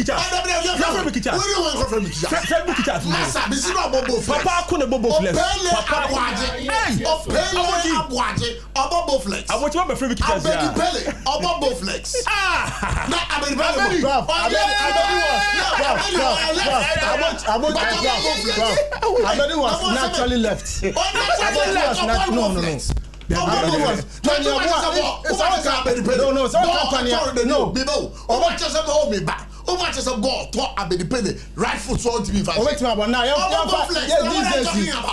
Kicha. Friend Kicha. Where you want from Kicha? Friend Kicha. Massa, this is not Bobo Flex. Papa couldn't Bobo Flex. Papa Abwaje, Bobo Flex. I want you to friend Kicha. Abedi Pele, Bobo Flex. Na Abedi Pele. Abedi was naturally left. Over a ball, talk Abedi Pele, right foot so to be fast.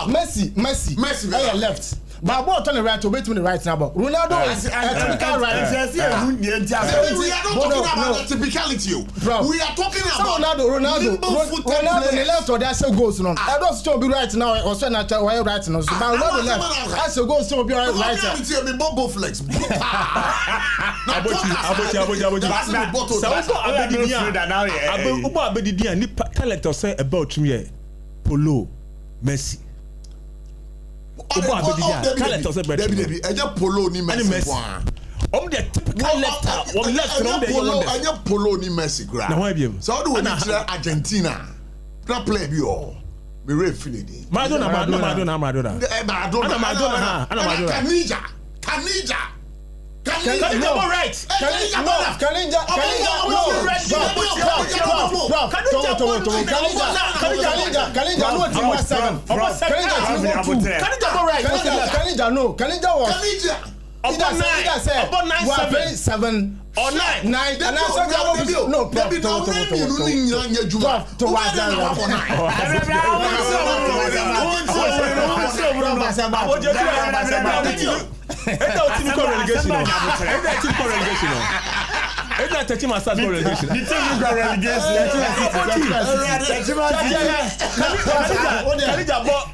Messi, left. But about turn right to wait me right now. Ronaldo is a typical right. We are not talking about the typicality. We are talking about Ronaldo the left or that's a goals no. I don't still be right now or so natural right now. But Ronaldo left. That's a goal still be right. Bobo Flex. About me Polo Messi. Polo ni Messi. The typical left Polo ni Messi. So how do we need Argentina? Not play be all. We refill it. Maradona. Kanija right. Kanija or 9.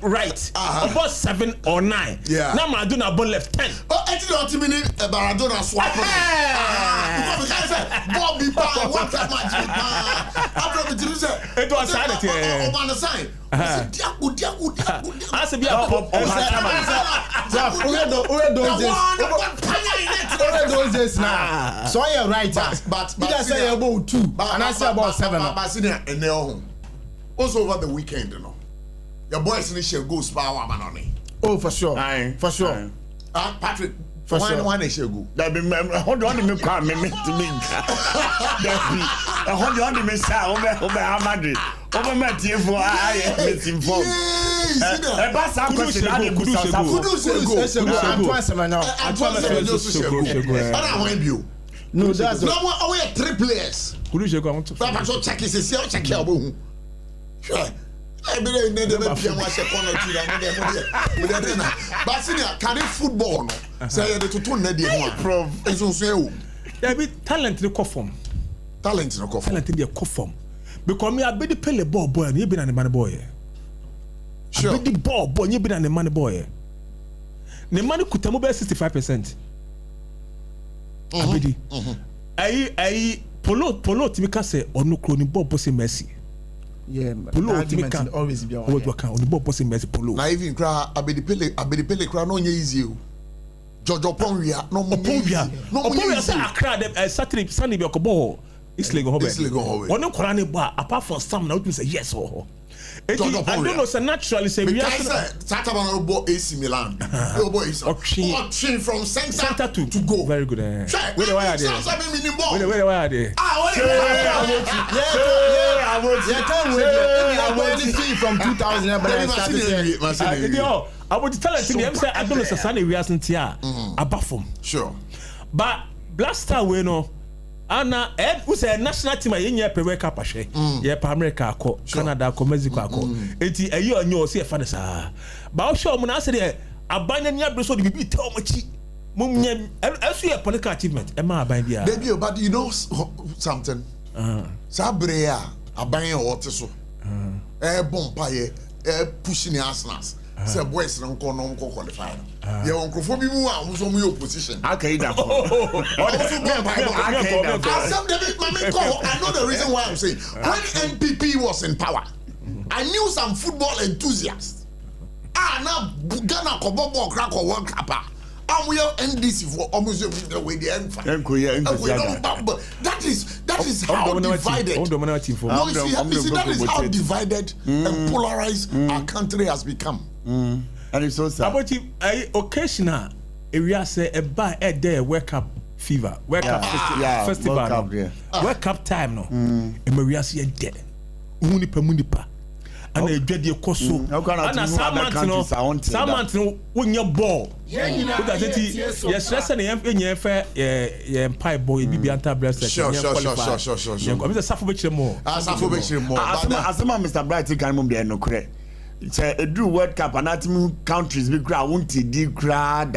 Right. About 7 or 9. Yeah. Now Maradona about left 10. Oh, I didn't mean Maradona swap. Bobby Power, what a match. After the it was sanity. On the sign. I said, be a pop. So you're right, but you just say about 2, and I say about 7. Also over the weekend, you know, your boys in the show go power man. Oh, for sure, for sure. Patrick. One is go. That be hold on me come me to me. That be hold on me say over Madrid. Over my team for I meeting for. Pass our question and go. No, that's no more away 3 players. Papa so check his check your boom. Sure. I believe they never be one second or 2. But senior, can it football? Say the to turn the prof. It's also there be talent in the coffin. Talent in the coffin. Talent in the coffin. Because me I be the play ball boy and you been an the money boy. Sure. I be the ball boy and you been an the money boy. The money could tell me 65%. Abedi. I polo to me can say or no crony ball bossy Messi. Yeah, Polo to me can always be on the ball bossy Messi polo. Na even cry Abedi Pele cry no easy. Jojo Ponria no more. Ponria say Accra Saturday Sunday be okobo. Isle go hobe. Ono korane ba apart from some now we say yes or. I don't know, so naturally say we are Satabana bought AC Milan. Your boys watching from center to go. Very good. Where the why are they? Where the why are they? I from 2000 but I started I would tell it to them say I don't know Sunday we aren't here above from. Sure. But Blaster we know Anna who say national team yenye pe World Cup ahwe ye pa America akọ Canada akọ Mexico akọ enti ayi onyo se fa sa ba o show mo na say de abanya nya bre so de bibi tell mo chi mum nya asu ye political achievement e ma aban bia baby but you know something sabre a aban o te so bompa ye pushing Arsenal say boys no qualify ye onkofo bi mu a so mu your position okay that I know the reason why I'm saying when MPP was in power I knew some football enthusiasts now Ghana ko bobo crack World Cup We are NDC for almost the way the end. That is how divided. No, you see, that is how divided and polarized our country has become. And it's so sad. About occasional area say a buy a day wake up fever, wake up festival, wake up time no. And Maria see dead. Munipa. And a dread your coso. And Samantha when your ball. Yes, less than a fair pipe boy, be anti breast. Sure. I'm the Sarfo more. As a Mr. Bright can be no credit. It's a do World Cup and at countries be crowd won't be crowd.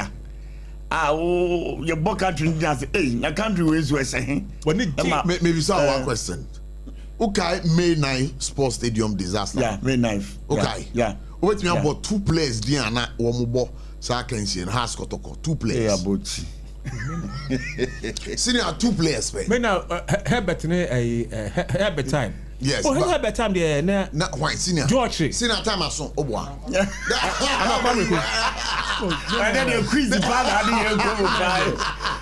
Your book country has a country is where saying. Maybe one question. Okay, May 9 Sports Stadium disaster. Yeah, May 9th. Okay. Yeah. Wait me about 2 players Diana Womubo Sakensi and Has Kotoko. 2 players. Yeah, Abotchie. Senior 2 players. But now Herbert Herbert time. Yes. Oh, Herbert time there na why senior. George. Senior time aso Obwa. And then you quiz the ball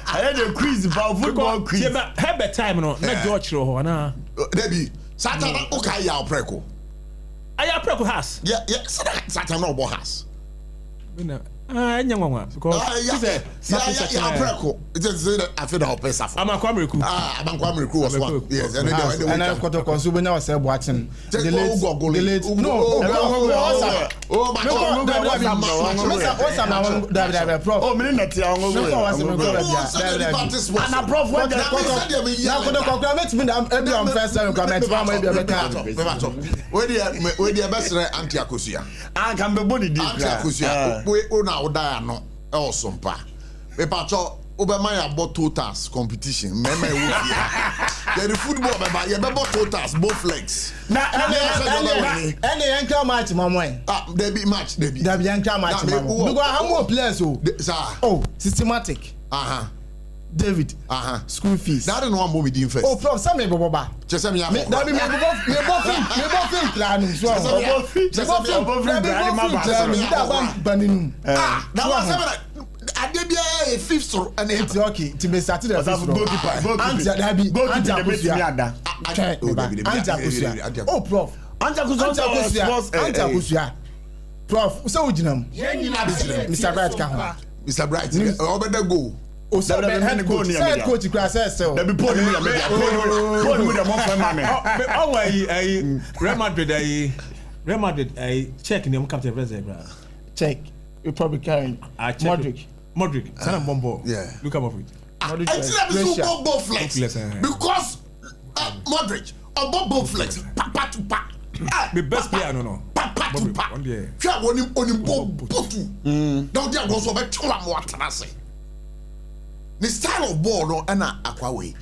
I had a quiz about football quiz. Herbert time no na George ro na. Debbie, Satana okay ya preko. Aya preko has. Yeah, Satana obo has. Nyanwa because preko. It is I feel the pesa. Amakwamreku. Amakwamreku was one. Yes, and I got consumer now say watching. Delete. No. Oh my God. What's that prof? Oh, me not ya and prof what the now me am first time comment we the best anti akosia. I can be body deep. Anti akosia. We na oda no e SOMPA. Me pacho Obama about totals competition. Meme the football baba you bought totals both legs. Na any anchor match mamwe. There be match there be. There be anchor match mamwe. Because how more players systematic. David. School fees. That no one move with first. Oh, prof, some me boba. Just me me plan so. That was Adebia a fifth and it's okay. To be started as a goalkeeper. Oh, prof. Prof, so ujinam. Mr. Bright can. Mr. Bright, over the go. Oh, so the head coach class so. Let me put him with a month. Oh, Real Madrid, I check in Captain Reservoir. Check. You probably carrying Modric. Sana bombo. Yeah. Look up it. Modric. Both flex. Because Modric or both flex. Pa to pa. The best player no. Pa to pa. Try on him botu. Now there goes over chola mo atanase. The style of ball no na akwawe.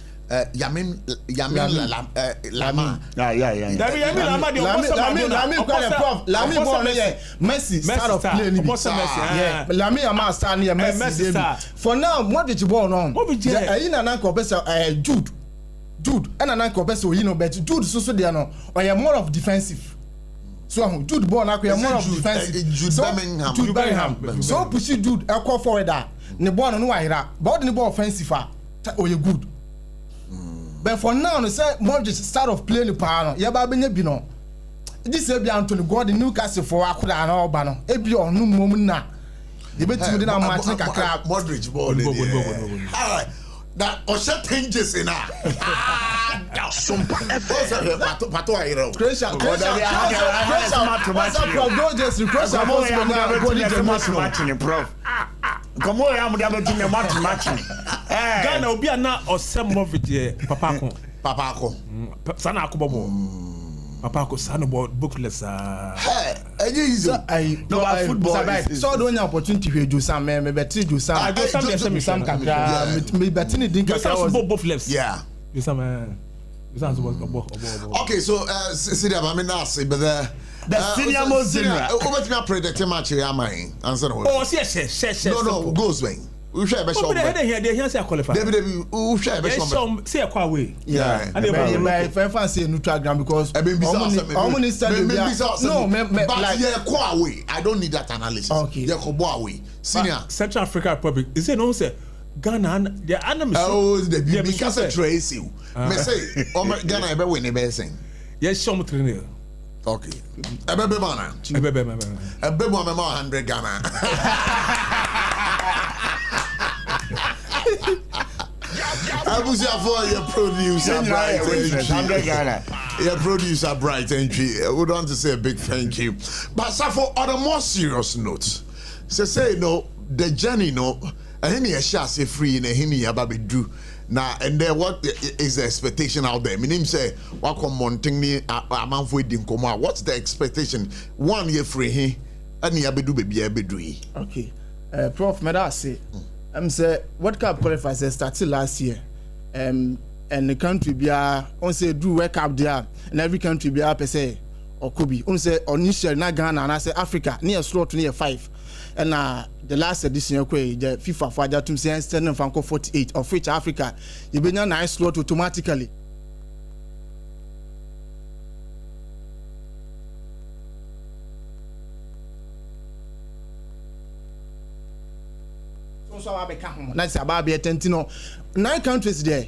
Yamin Lama. Lami born here. Messi start of play ni. Yeah. Lami ama start near Messi. For now, what did you born on? You na nan ko pesa Jude. And nan ko pesa you know but Jude so there no. Or you more of defensive. So Jude born na ko more of defensive. Jude Bellingham. So push Jude e call forward that. Ne born no wahira. But the ball offensive or you good. But for now, no say Modric start of playing the piano. Yeah, but benye bi no. This say be Anthony Gordon Newcastle for akoda na oba no. E bi onu mom na. They be team na match na kakra. Modric ball. Alright. That Osha changes in SOMPA Pato Airo. Croatia. Come on, I'm going to match. Ghana will be a now or some of it, Papako. Sana Akubo. Papako, son about bookless. No, football. So, don't have opportunity to do some, maybe do some. I do some maybe Bettini didn't both left. Yeah. Okay, so Sidia, I mean, I say, but the senior most general. Over to predict a match, am I? Answer. Oh, yes. No, goes way. We share be show. They here say qualify. David we share be show. Say a quite way. Yeah. And they fancy neutral ground because no, but yeah, quite away. I don't need that analysis. Okay. Yeah, go away. Senior Central African Republic. Is it no say Ghana the animals. Oh, the because of Tracy. Me say Ghana ebe win the best thing. Yes, some trainer. Okay. Ebe mana. Ebe mo 100 Ghana. Abusia for your producer Bright entry. Your producer Bright entry. I would want to say a big thank you. But Sarfo, on a more serious note, say no, the journey no, and here shall say free in a hini ababe do. Now and then what is the expectation out there? Meaning say what come mounting ni a man for dim come out. What's the expectation? 1 year free he and he abedu baby abedu. Okay. Prof Medase. Say World Cup qualifiers started last year. And the country be on say do World Cup there and every country be per se or could be on say on Niger na Ghana and I say Africa near slot near 5. And the last edition the FIFA for that to say standing from 48 of which Africa you be na nice slot automatically. That's about be 9 countries there.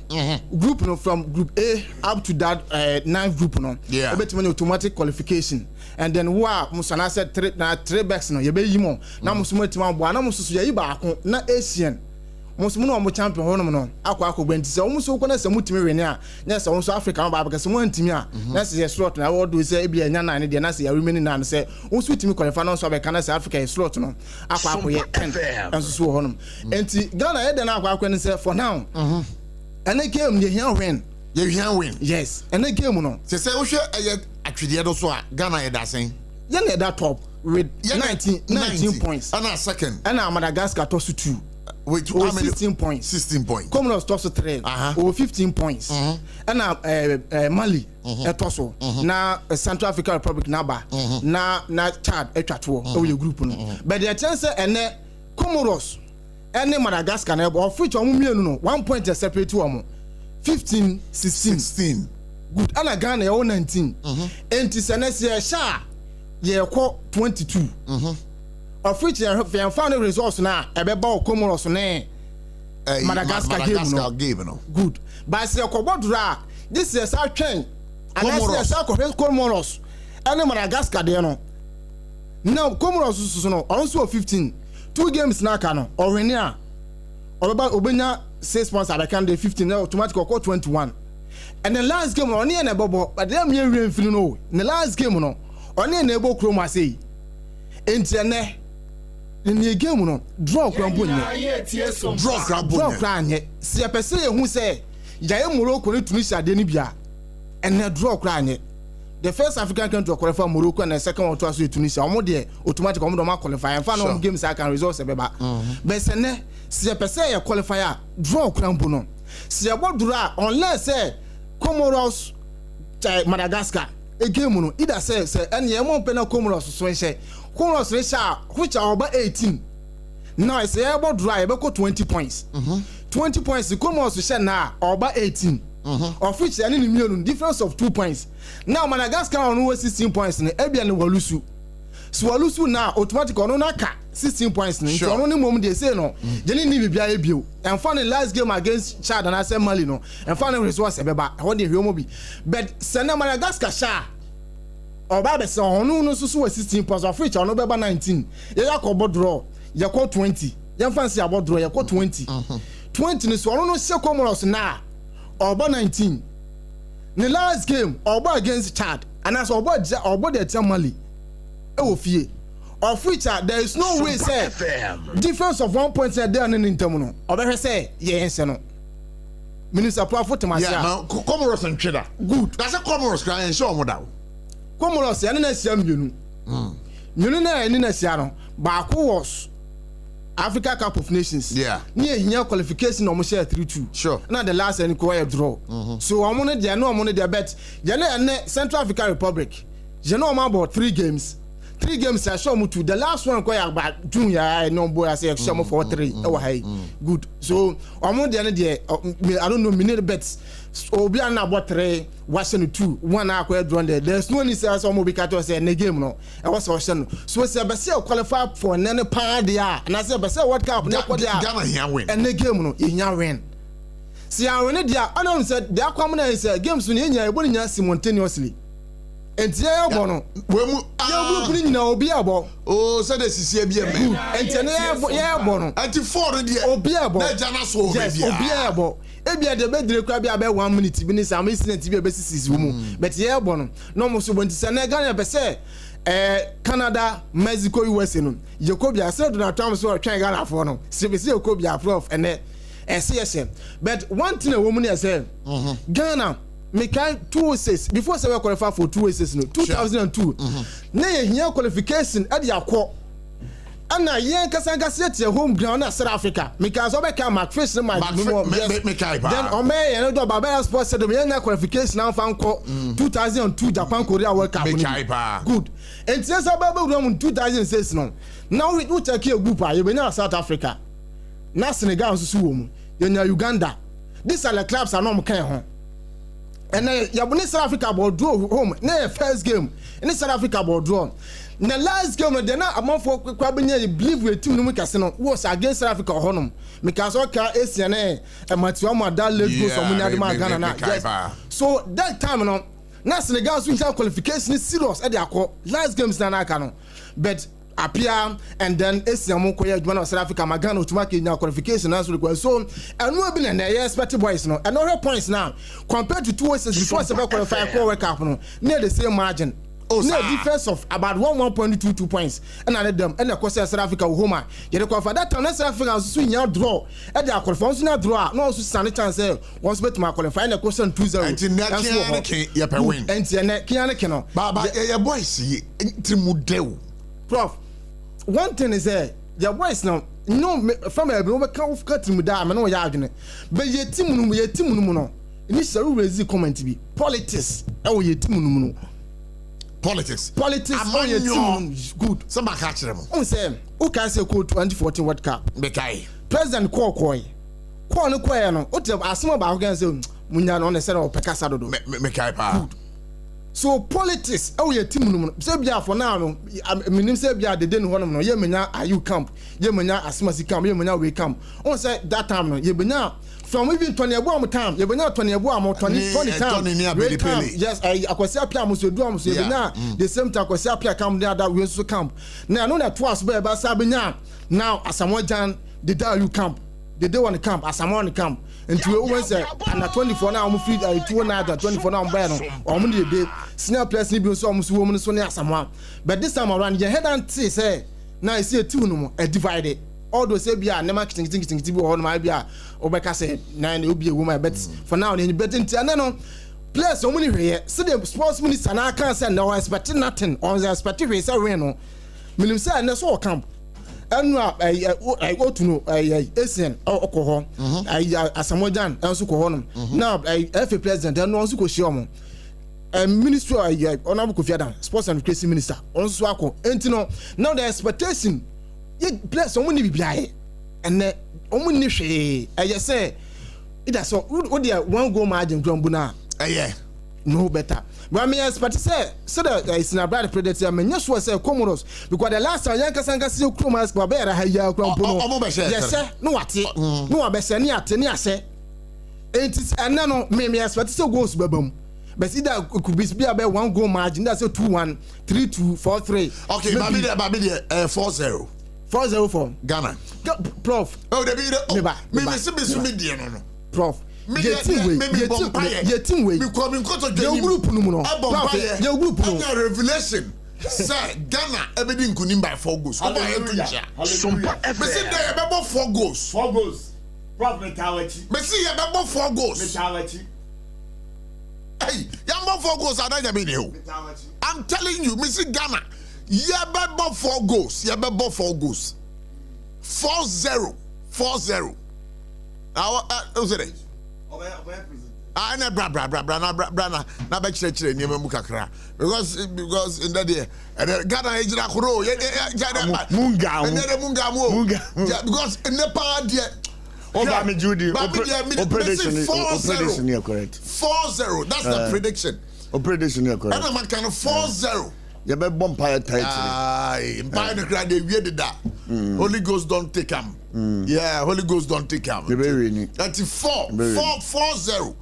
Group from group A up to that 9th group Yeah. Automatic qualification. And then Musana said 3 backs no. You be yimo. Na musumo tima bo na mususu ya iba na Asian. Musumo no champion hono no. Akwa gbenti se musumo ko na se mutimi wene a. Na se wonso Africa ba because mo ntimi a. Na se slot na world say e bia nya 9 de na se ya remaining na se wonso timi qualify no so be kana se Africa slot no. Akwa akoye 10. Enso so hono. Enti Ghana e de na akwa ne se for now. And the game you hear win. You hear win. Yes. And the game no. Say we should actually do so Ghana e da saying. You need that top with 19 points. And a second. And Madagascar toss 2. With 16 points. 16 points. Comoros toss 3. Or 15 points. And Mali toss. Na Central African Republic naba. Na Chad etwa your group no. But the chance and Comoros and Madagascar of which 1 point is separate to 15 16 good and Ghana 19 and Tisanesia sha ye 22 of which you found results now about Comoros ne Madagascar game no good but say Kobodra this is our train and Comoros and Madagascar there no now Comoros no also 15 2 games na kano Orenia Obenya 6 points at the can 15 automatic or 21 and the last game on the bobo but them here no the last game no on the ebo chroma say entiane in the game no draw cramponya draw cranye see person who say jaye Morocco ni Tunisia de ni bia and the draw cranye the first African country to qualify Morocco and the second one to also Tunisia omo de automatic omo do ma qualify and final games I can results beba but sene si a person ya qualifier draw crampo no si a bodura unless say Comoros Madagascar a game no either say and ye mo pena Comoros so say Comoros resha which are about 18 now I say bodura e be ko 20 points 20 points the Comoros share na about 18 of which any difference of 2 points now Madagascar on 16 points ne ebia ne walusu so walusu na automatic on naka 16 points ne so no mom dey say no jeni ni bibia ebio and final last game against Chad and Asem Mali no and final results ebeba how dey hwe bi but sena Madagascar sha oba be say onu no so 16 points of which on beba 19 ye yakobo draw ye ko 20 ye fancy about draw ye ko 20 20 ni so onu no se Comoros na oba 19 the last game oba against Chad and as oba the Mali e of which there is no way say difference of 1 point there in term no oba say yes no Minister Prof Abotchie Comoros and Chida good that's a Comoros can show mo da Comoros ya na sia mienu na ni na sia no ba was Africa Cup of Nations. Yeah. Near qualification almost share 3-2. Sure. Not the last and quiet draw. So I'm on it, no money their bet. Jana and Central African Republic. You know about 3 games. 3 games I show to the last one quite about junior no boy I say show for 3 good so omo there I don't know minute bets obi an about 3 watching 2 1 akwa drawn there there's no need say omo be kato say na game no e was ocean so say be say qualify for nene pan there and I say be say World Cup na kwa there Ghana here win and the game no nya win see I win there I don't say there come na say games no nya e bo nya simultaneously enti e bo no we mu ya group ni na obi abo oh say the sisi bia me enti na ya bo no anti 4 there obi abo na jana so obi abo ebia de bedre kwa bia be 1 minute bi ni sam incident bi be sisi wo mu but ya bo no mo so bo enti say na Ghana be say Canada Mexico USA no Jacobia say Donald Trump so try Ghana for no say Jacobia prof and SCSM but one thing a woman has said Ghana make 206 before say we qualify for 206 no 2002 na here qualification at the akọ ana yen kasanga set your home ground na South Africa because obeka McFish then ome no do Barbara Sports said me na qualification na fan ko 2002 Japan Korea World Cup good and since about 2006 no now we check your group you be na South Africa na Senegal so wo mu you Uganda these are the clubs are no kan ho and yabuni South Africa board draw home na first game in South Africa board draw na last game de na amafo kwa benya believe we team no kase no was against South Africa honum because okay Asian Matthew Amada let's go some nyade ma Ghana na so that time no na Senegal so inside qualification serious e dey akọ last games na aka no but appear and then Asian mo koye adwuma na South Africa ma Ghana utuma Kenya qualification na so so anu bi na expect boys no and other points now compared to 2 weeks before se qualify for World Cup no near the same margin. No difference of about 1.22 points and I them and of course South Africa home you dey for that time South Africa so nya draw and they qualify so nya draw no so stand chance once bet ma qualify na question 2-0 and you win and Kiana no baba your boys trimudeu prof one thing is your boys now no from a be can cut mu da me no ya adwene be ye team no no ni sare raise comment bi politics e wo ye team no politics on your team good some catch them on say who can say call 2014 World Cup bekai president call no koy no o te asema ba ho say munya no say o pekasa dodo mekai pa so politics your team no say bia for now no minim say bia de no hono no ye menya ayu camp ye menya asemasi camp ye menya we camp on say that time no ye menya from even 20 abo time ye benya 20 abo 20 time yes akwasi apia muso du amuso ye benya the same time akwasi apia camp there that we so camp na no na twice ba sa benya now asamojan the day you camp the day one camp asamon camp until we say na 24 now am free 2 na 24 now am buy no am the day senior players ni bi so am so wo so ne asamon but this time around you head and say now you see a team no divided all those say bia na marketing bi ho no ma bia obeka say na obi ewu ma but for now they bet into and no players so many here see the sports minister na can say no expecting nothing on the expecting we say win no minim say na so camp anu I go to know Asian okoho asamojan enso ko ho no now FA president and enso ko share mo minister honorable Kofi Adam sports and recreation minister enso akọ enti no now the expectation ye players so many bibia and omuni hwe say it so what there one goal margin grumbu na no better but me expect say the is na brother predator me nyeso say Comoros because the last time yanka see Comoros ba be ra haya grumbu no yes no wate no abese ni ate ni ase enti and no me expect say goals babam but either could be about 1 goal margin that's a 2-1 3-2 4-3 okay baby 4-0 4-0 for Ghana. Prof. Oh, the me no. Prof. Your team way. Your group no. No revelation. Sir, Ghana everything couldn't buy 4 goals. SOMPA everything there about 4 goals. 4 goals. Prof mentality. Me see about 4 goals. Mentality. Hey, you 4 goals are not mentality. I'm telling you, me see Ghana. Yabba 4 goals. 4-0. 4-0. Who's it? na bra na be chire ni mu kakra because in that day Ghana ejira koro munga mo because Nepal there over me Judy prediction correct 4-0 that's the prediction prediction correct and I'm kind of 4-0 you be vampire title empire the cry they weird that Holy Ghost don't take him yeah Holy Ghost don't take him the very ni 4-0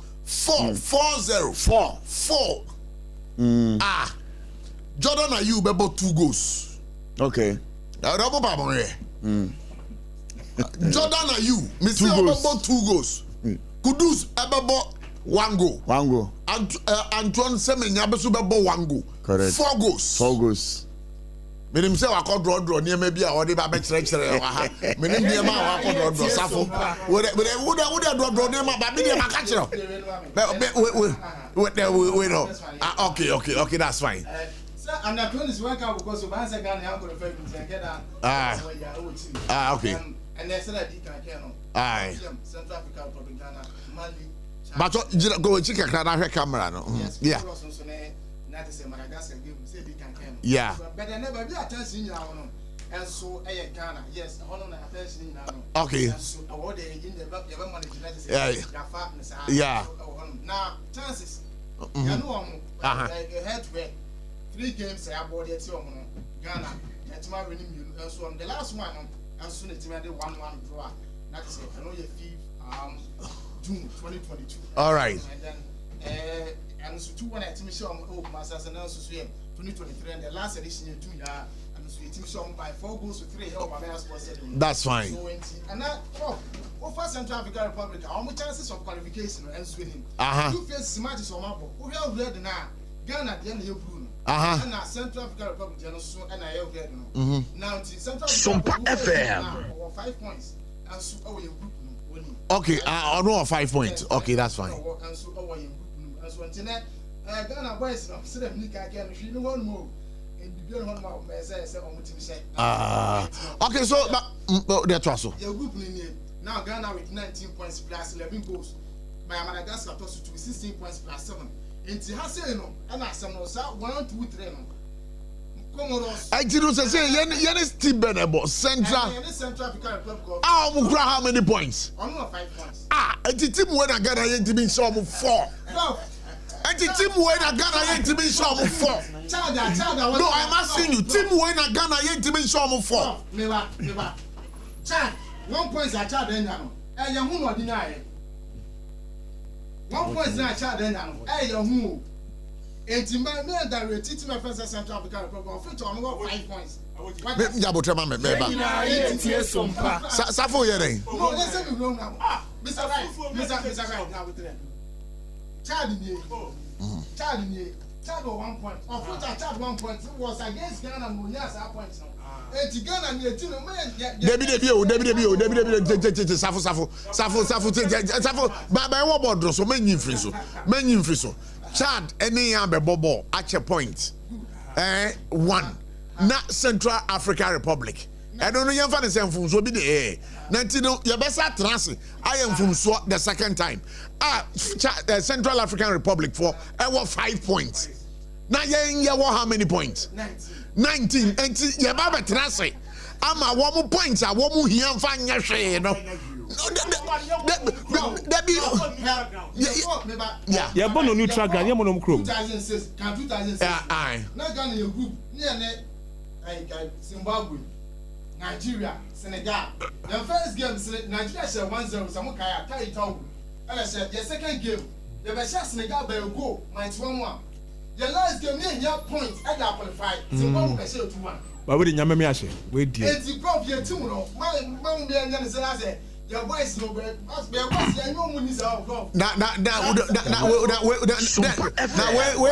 Jordan Ayew bebo 2 goals okay Jordan Ayew me say bebo 2 goals Kudus bebo 1 goal Antoine Semenya beso bebo 1 goal correct 4 goals menim say wa draw near maybe a odi ba be kire wa ha menim near ma wa draw Sarfo we draw near ma ba be near ma ka kire we no okay that's fine sir and the plan is work out because of answer Ghana how to fair and get that okay and they said that you can no Central Africa Republic Ghana Mali but go check na camera no yeah yeah but I never be attention now and so Ghana yes on attention now okay so award in the yeah now chances you know like head to head 3 games I board it Ghana that man winning you and so on the last one and soon it made 1-1 draw that is I know your fee June 2022 all right and then and so 2-1 at Michelle Hope Masters and also 2023 and the last edition in 2 years and so team show by 4 goals to 3 help my sports that's fine so and that for Central African Republic how much chances of qualification and winning two face matches on map we have read now Ghana the end you blue and Central African Republic so and I have read now Central SOMPA FM 5 points and so our group okay I know 5 points okay that's fine and so our group and so until Ghana boys no say them nika again if you know one more and the one more say on team say okay so that was so your group now Ghana with 19 points plus 11 goals my Madagascar to 16 points plus 7 enti ha say no and asem no sa 1 2 3 no Comoros I did not say yen still better Central African Republic how many points on 5 points enti team when Ghana yen to be show 4 and the team when Ghana yen to be show 4 no I'm asking you team when Ghana yen to be show 4 me Chad 1 point at Chad then no e ya hu no deny 1 point na Chad then no e ya hu enti me that we team my first Central African Republic of which on 5 points me jabotrema me ba Sarfo here then no let's say we wrong now Mr. Right now with them Chad Chad 1 point. Of which I Chad 1 point was against Ghana and Munyas at points now. And Ghana and the team Sarfo by what board so many free so Chad any amber bobo at a point 1 not Central African Republic. I don't know if I'm from so be the air. 19 your best at Transi. I am from SWAT the second time. Central African Republic for 5 points. Now you how many points? 19. And you baba Transi. I'm a 1 points. I won't hear and find your shade. Yeah, born on neutral ground. You're on crew. 2006. Now Ghana your group near Zimbabwe. Nigeria, Senegal. The first game, Nigeria share 1-0. Samukaya, carry town. And I said, your second game, the Bashar Senegal by a goal, -1-1. Your last game, near points, I got qualified. Zimbabwe by 2-1. But we didn't me actually. We did. It's the prof here too, no. My mom be and say, your voice no bread. Us be voice, I know when is our golf. Where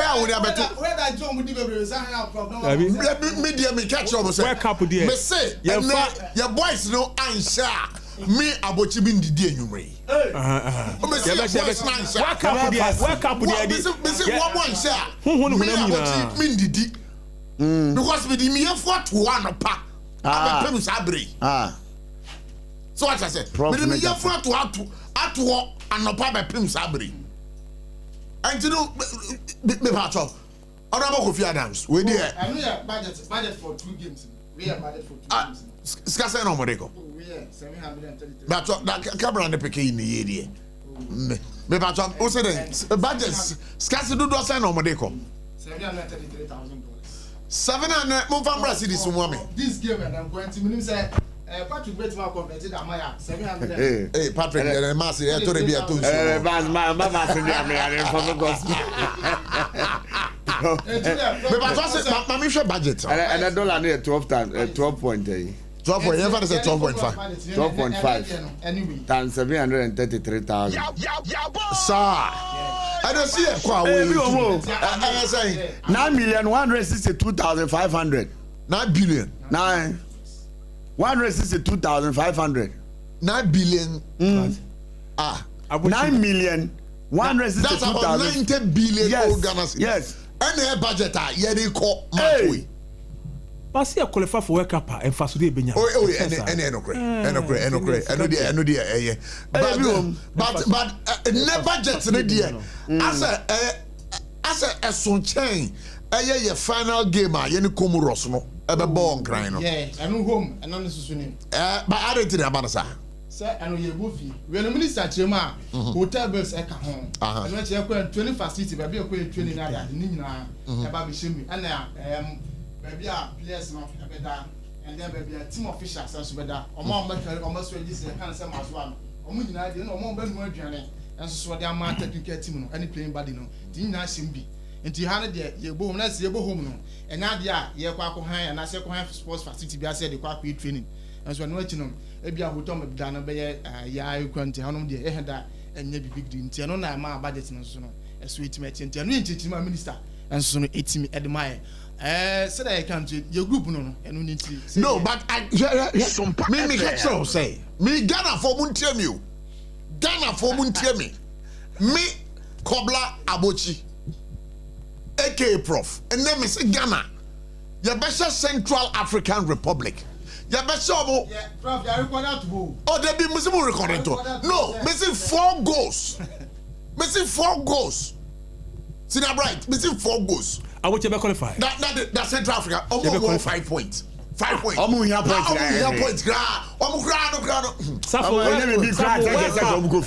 I would have better. Where that John would be sign out problem. Media me catch up. Where couple there? Me say, your voice no answer. Me Abotchie bin di dey nyumre. Where couple there? Me say one more answer. Me Abotchie bin di. Because we the me for to one pa. Aba pem sabre. So what I said? Me the me for to atu anopa be pem sabre. And you know, me patcho. Honorable Kofi Adams, we there. I know budget for 2 games. We have budget for 2 games. Skase no modeko. We are 733. But that camera on the peke in the area. Me patcho, o say the budget skase do say no modeko. $733,000. 700 mo fam Brazil this woman. This game and I'm going to mean say Patrick Bettman converted Amaya 700. Hey Patrick, the mass here to be a too. Mama say me for gospel. Me patcho say mama share budget. And a dollar near 12 times 12.8. 12 never say 12.5. 12.5 anyway times 733,000. Sir, I don't see a crowd. 9,162,500. 9 billion. 162,500. 9 billion. 9,162,000. That's about 90 billion. Yes. And their budget are they call matchway. But see a qualify for World Cup and fast today benya. Oh, but never just ready. As a son chain, a final game, you know, Comoros no, a ball crying. Yeah, I know home and on the Susunim. But I don't think about sir. Sir, I know your movie. When the minister Chema, hotel bills at home. And when you are 20 facility, but be a 20 naira, Nina, about Bishimi, and maybe a players no better, and then maybe a team officials as better. Or more almost ready to can say as one. Or moving idea, no more than more journey. And so they are market to get team, any playing body no. Didn't I seem be. And you had your boom, that's your home no. And now they are, you're quite high, and I say, sports facility, I said the quite training. And so I'm watching them. Maybe I would tell me Dana Bay, you can't tell them the head and maybe big dream. Tiano, my budget and so on. A sweet match and Tiano, my minister, and so it's me admire. Said I can't do your group no, and we need to. No, but I me catch say. Me Ghana for Muntiemu. Ghana for Muntiemi. Me Kobla Abochi. aka Prof. And then me say Ghana. Yabesha Central African Republic. Yabesha yeah, Prof, you are recording to who? Oh, they be Musimu recording to. No, me say 4 goals. Me say 4 goals. See that right? Me say 4 goals. I want you to qualify. That Central Africa. Almost 5 points. 5 points. Omu here points. Omu grano. Sarfo,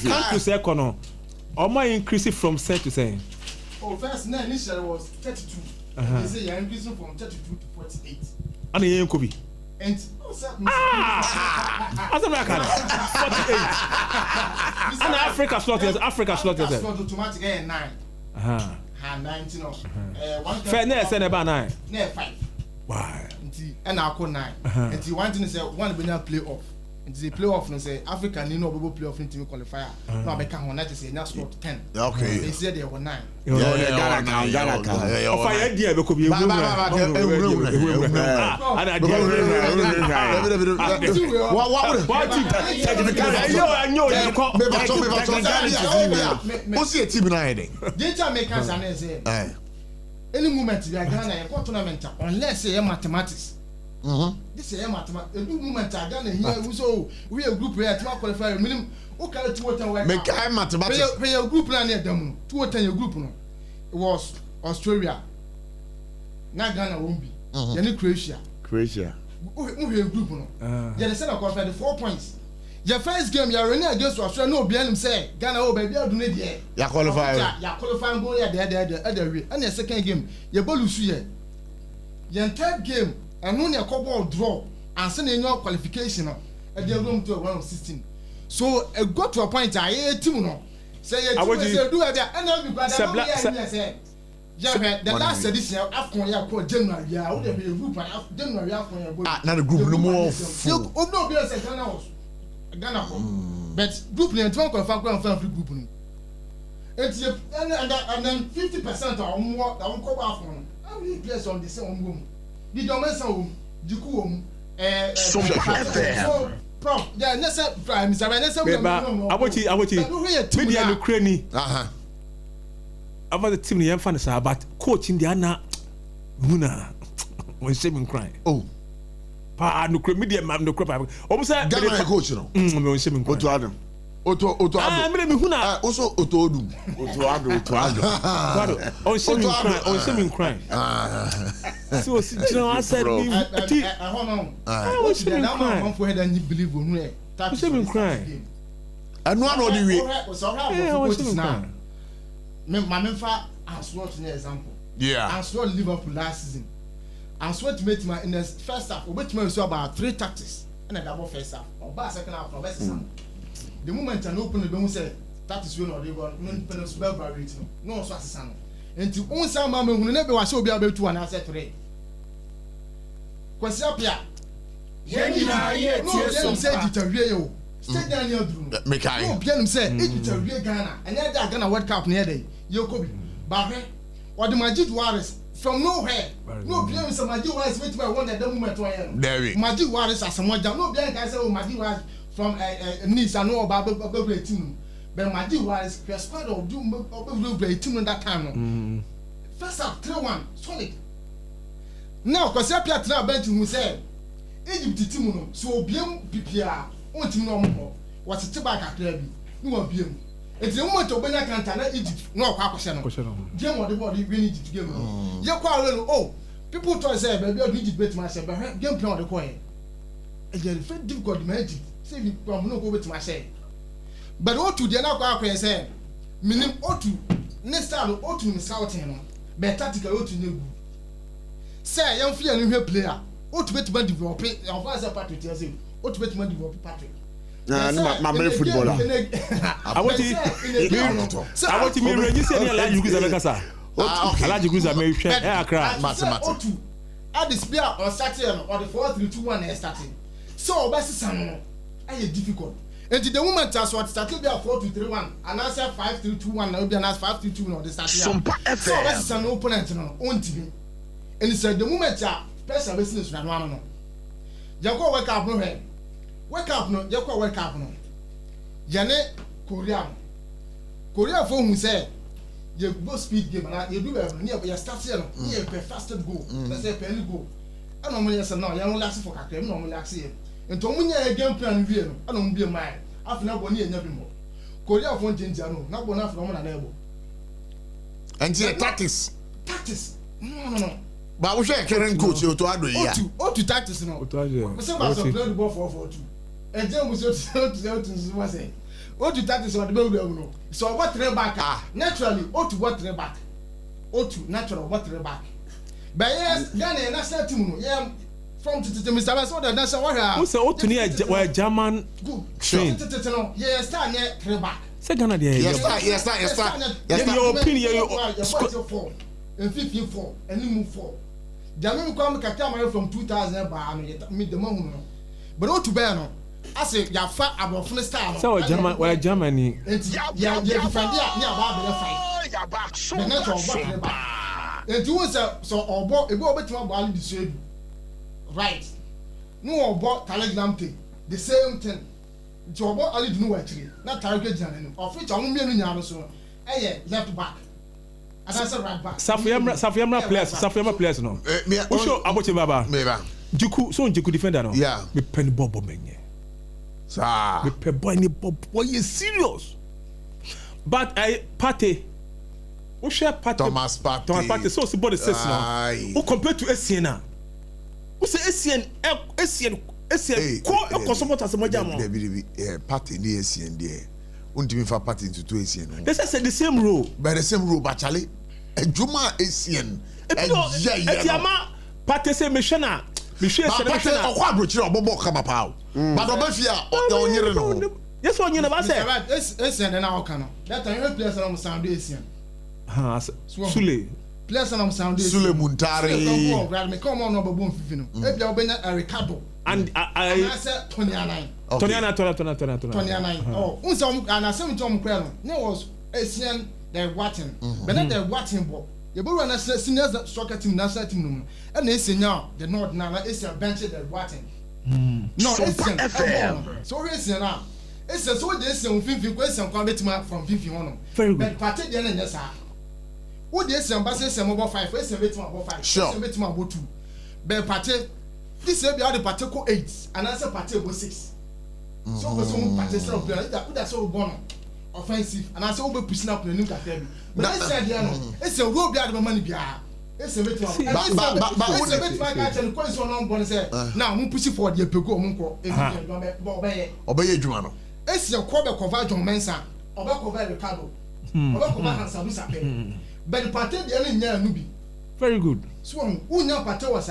can't you say kono? Omu increasing from say to say. Oh, first initially was 32. They say you're increasing from 32 to 48. And you could be. And as American 48. And Africa slot is automatic 9. 19 of fairness and about 9. 5. Why? And I call 9. And you want to say one when you play off. And the playoff and say Africa need no playoff into qualifier. No, I can't want to say now slot 10. Okay. They said they were 9. Ghana. Of I idea because we any moment we are Ghana a tournament unless say mathematics. This is mathematics. A good moment Ghana here so we a group where to qualify minimum okay to what work. Make mathematics. Pay a group plan them to what your group no. It was Australia. Now Ghana won't be. Then Croatia. We a group no. Yeah, they said I qualified the 4 points. Your first game you are running against Australia no be him say Ghana oh baby I do need there. You qualify. You qualify go there other way. And the second game you ball lose here. Your third game and only a couple draw and send in your qualification at the room to around 16. So it got to a point I team no. Say you do it and then because say the last edition after you call January yeah would be a group January after you now the group no more full. You no be say Ghana but group ne twan qualify free group no. And then 50% of what I won't cover from. How many players on the same room? The Domensa Jiku so Prof, yeah, Nessa Prime, Mr. I want you. Media Ukraine. About the team, the fan is about coaching the Anna Muna when saving crying. Oh, Pa no media man no crap. Almost Ghana coach no. When saving go to Adam. Oto me huna. Also oto odu. On swimming crime. So I said me. Hold on. I for head and you believe on me. Swimming crime. And one of the way. My memfa Answorth an example. Yeah. Answorth Liverpool last season. Answorth made my in the first half. Which means about 3 tactics and a double first half. Or by second half. The moment an open the don't say that is when or they were non spell variety. No swassan. And to own some mamma who never was so be able to answer 3. Quasapia. No, said it a real. Stay down your room. Make I. No, Pianum said it's a real Ghana. And yet I Ghana World Cup near day. Yokobi. Bahre. Or the Majid Warriors from nowhere. No, Pianum some Majid Warriors with my one at the moment. There. Majid Warriors are someone down. No, Pianum I say, oh, Majid Warriors from Nice. I know about the team. But Majid Warriors, squad of doom of the team in that time. First up, 3-1, solid. Now, Quasapia Tra Benton who said, Egypt team, so BM PPR. On team no more. What's a tobacco club? No one beam. It's the moment of when I can't tell Egypt. No, Quackshano. Jim or the body we need to give. You're quite little. Oh, people try to say, maybe I need to bet myself, but game plan the coin. And you're very difficult to manage. Say you come no go with myself. But what to the other say, meaning Otu, next time Otu in Southern, but tactical Otu new. Say, young fear new player. Otu bet my developing, of us a party tells you. What bet money for Patrick? My very footballer. I want to me register any like you guys America. I like you guys America. I cry. Mathematics. At the spear or Saturday or the 4-3-2-1 starting. So best son, I difficult. And the woman that's what started there 4-2-3-1 and answer 5-3-2-1 now be an 5-3-2 or the starting. So best son opponent no own team. And he said the moment ya person business na no. Yako wake up no head. Wake up no, Yako wake up no. Yane Korea. Korea for who say you go speed game and you do everything. You start here, you play faster goal. Let's say penny goal. I don't want to say no, you don't last for Kakre, no relax here. And to me a game plan view, I don't be a mind. After now one year never more. Korea for change no, not one after one enable. And the tactics. Tactics. No. But we share current coach to ado here. O2 tactics no. We say about play the ball for 4-2. And then we say say O2 tactics on the ball no. So what three back? Naturally O2 what three back. O2 natural what three back. But yes, Ghana national team no. Yeah, from Mr. Bass the national warrior. Who say O2 near German good. Yeah, start near three back. Say Ghana there. Yes. Your opinion you 4 and you move 4. The American come Katama from 2000 by me the moon. But not to bear no. I say ya fat about from the star. So Germany. Yeah, find ya back so. And you so obo e go betima ball the same. Right. No obo telegram thing. The same thing. To obo ali do no actually. Na target jan no. Of which am me no nya no so. Left back. As I said right back. Safiyama players no. Usho Abotchie baba. Jiku defender no. Yeah. Me penny bobo menye. Sir. Me pe boy ni bobo you serious. But Partey. We share Partey. Thomas Partey. So the body says now. Who compared to Essien? Who say Essien ko support as mo jam. Partey ni Essien there. Untimi fa party into 2 Essien. They say the same role. By the same role, but Charlie, Juma Essien. Etiama Partey say Meshana. Meshana. Partey okwa brochire obobo kama paw. But obafia o nyere no. Yes one nyere ba say. Essien na o kan. That time you players na sound Essien. Sule. Players na sound Essien. Sule Muntari. Come on no babon fifi no. Ebia obenya Ricardo. And I said 29. Okay. 29. Oh, and I said to him, there was Essien, they're watching. But not they're watching, but you go and say, senior soccer team, national team, and they say now, the North now, Essien bench, they're watching. No, Essien. So Essien now. Essien, so this is 50 questions from 51. Very good. But Partey, the end, yes, sir. What the Essien, but Essien about 5, Essien bet about 5, Essien bet about 2. But Partey, this will be how the Partey 8, and answer Partey 6. So we so participate of player that so born offensive and I say we pushing up the new category. But I said it's a road there the money bia. It's a bit of it's a bit my catch and question on born say now we push for the pego mo ko obey adwuma no. It's your cover cover John Mensah oba cover Ricardo oba cover Hansa Musape. But the party the only nya nubi. Very good. So who nya party was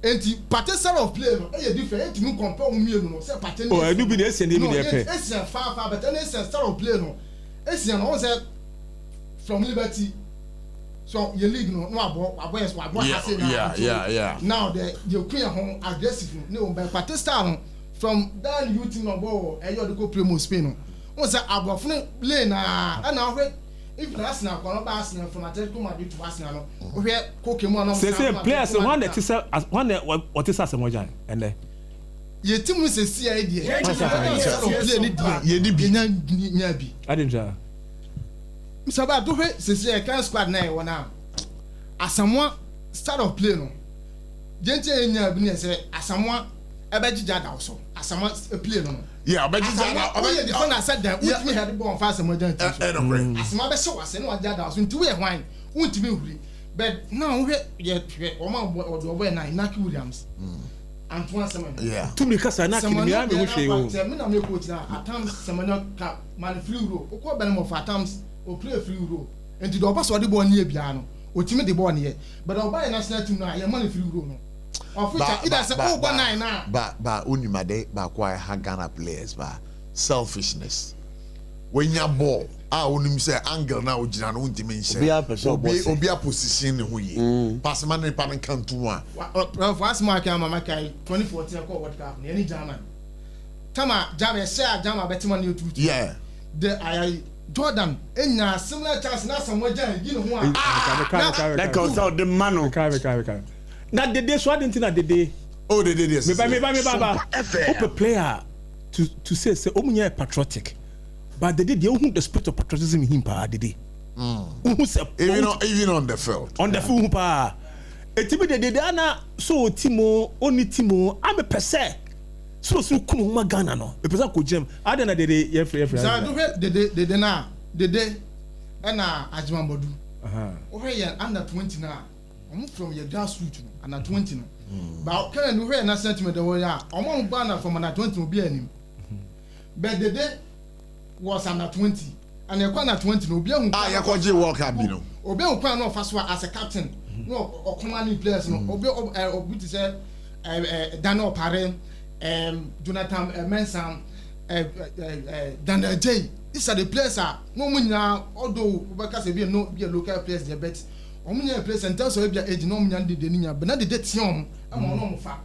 enti party style of play no e different enti no compare umienu no say party no e do be dey say dey be dey pay it's far but then it's style of play no it's no say from Liberty so your league no abo say yeah now the queen home aggressive no by party style from that youth no bo e yo dey go promo Spain no won say abofun play na na if Arsenal come back Arsenal from Atletico Madrid to Arsenal no we Kokemu no say players one that is one what is Asamoah and there ye team no say see I dey play ni dey ye di bi nya bi I didn't try Mr. Ba do we say can squad na e wona Asamoah start of play no gente nya bi ni say Asamoah ebejija da so Asamoah play no yeah, but you the fun said that with me had the ball fast and modern. As my best was and what that was into a wine, won't be really. But now we yet or the way Naki Williams. And once a minute. Yeah. To me, because I not wish you at times some cap man flew or call them of at times or play a free row. And to the opposite of the ball near piano, or Timmy the ball here. But I'll buy a national team now, your money free row. Of which it has a but unimade but why Ghana players but selfishness. When you ball, unim say angle now ujina no ntimi nse. Obi a position who ye. Pass man in pan can to one. Last mark Mama Kai 2014 World Cup any German. Tama Jama share Jama Betman you too. Yeah. The Jordan enya similar chance na somewhere you know one. That goes out the man. Now the day so I didn't think that the day. Oh, the day yes. Me hope a player to say omunya patriotic. But the day they who the spirit of patriotism in him pa the day. Even on the field. On the field pa. Etibi the day ana so timo oni timo am a percent. So kumu ma Ghana no. E person ko gem. Ade na the day every. So the day na the day na Ajima Bodu. Ohe ya under 20 na. I'm from your grassroots and at 20 no. But can you hear na sentiment the way I'm banner from under 20 will be any. But the day was under 20 and you under 20 no be you kwaje World Cup bi no. Obi on kwa no first one as a captain. No or commanding players no. Obi to say Daniel Pare, Jonathan Mensah, Daniel J. These are the players no munya although because be no be a local players there but omunya place and tell so be age no munya de ninya but na de tion am no mo fa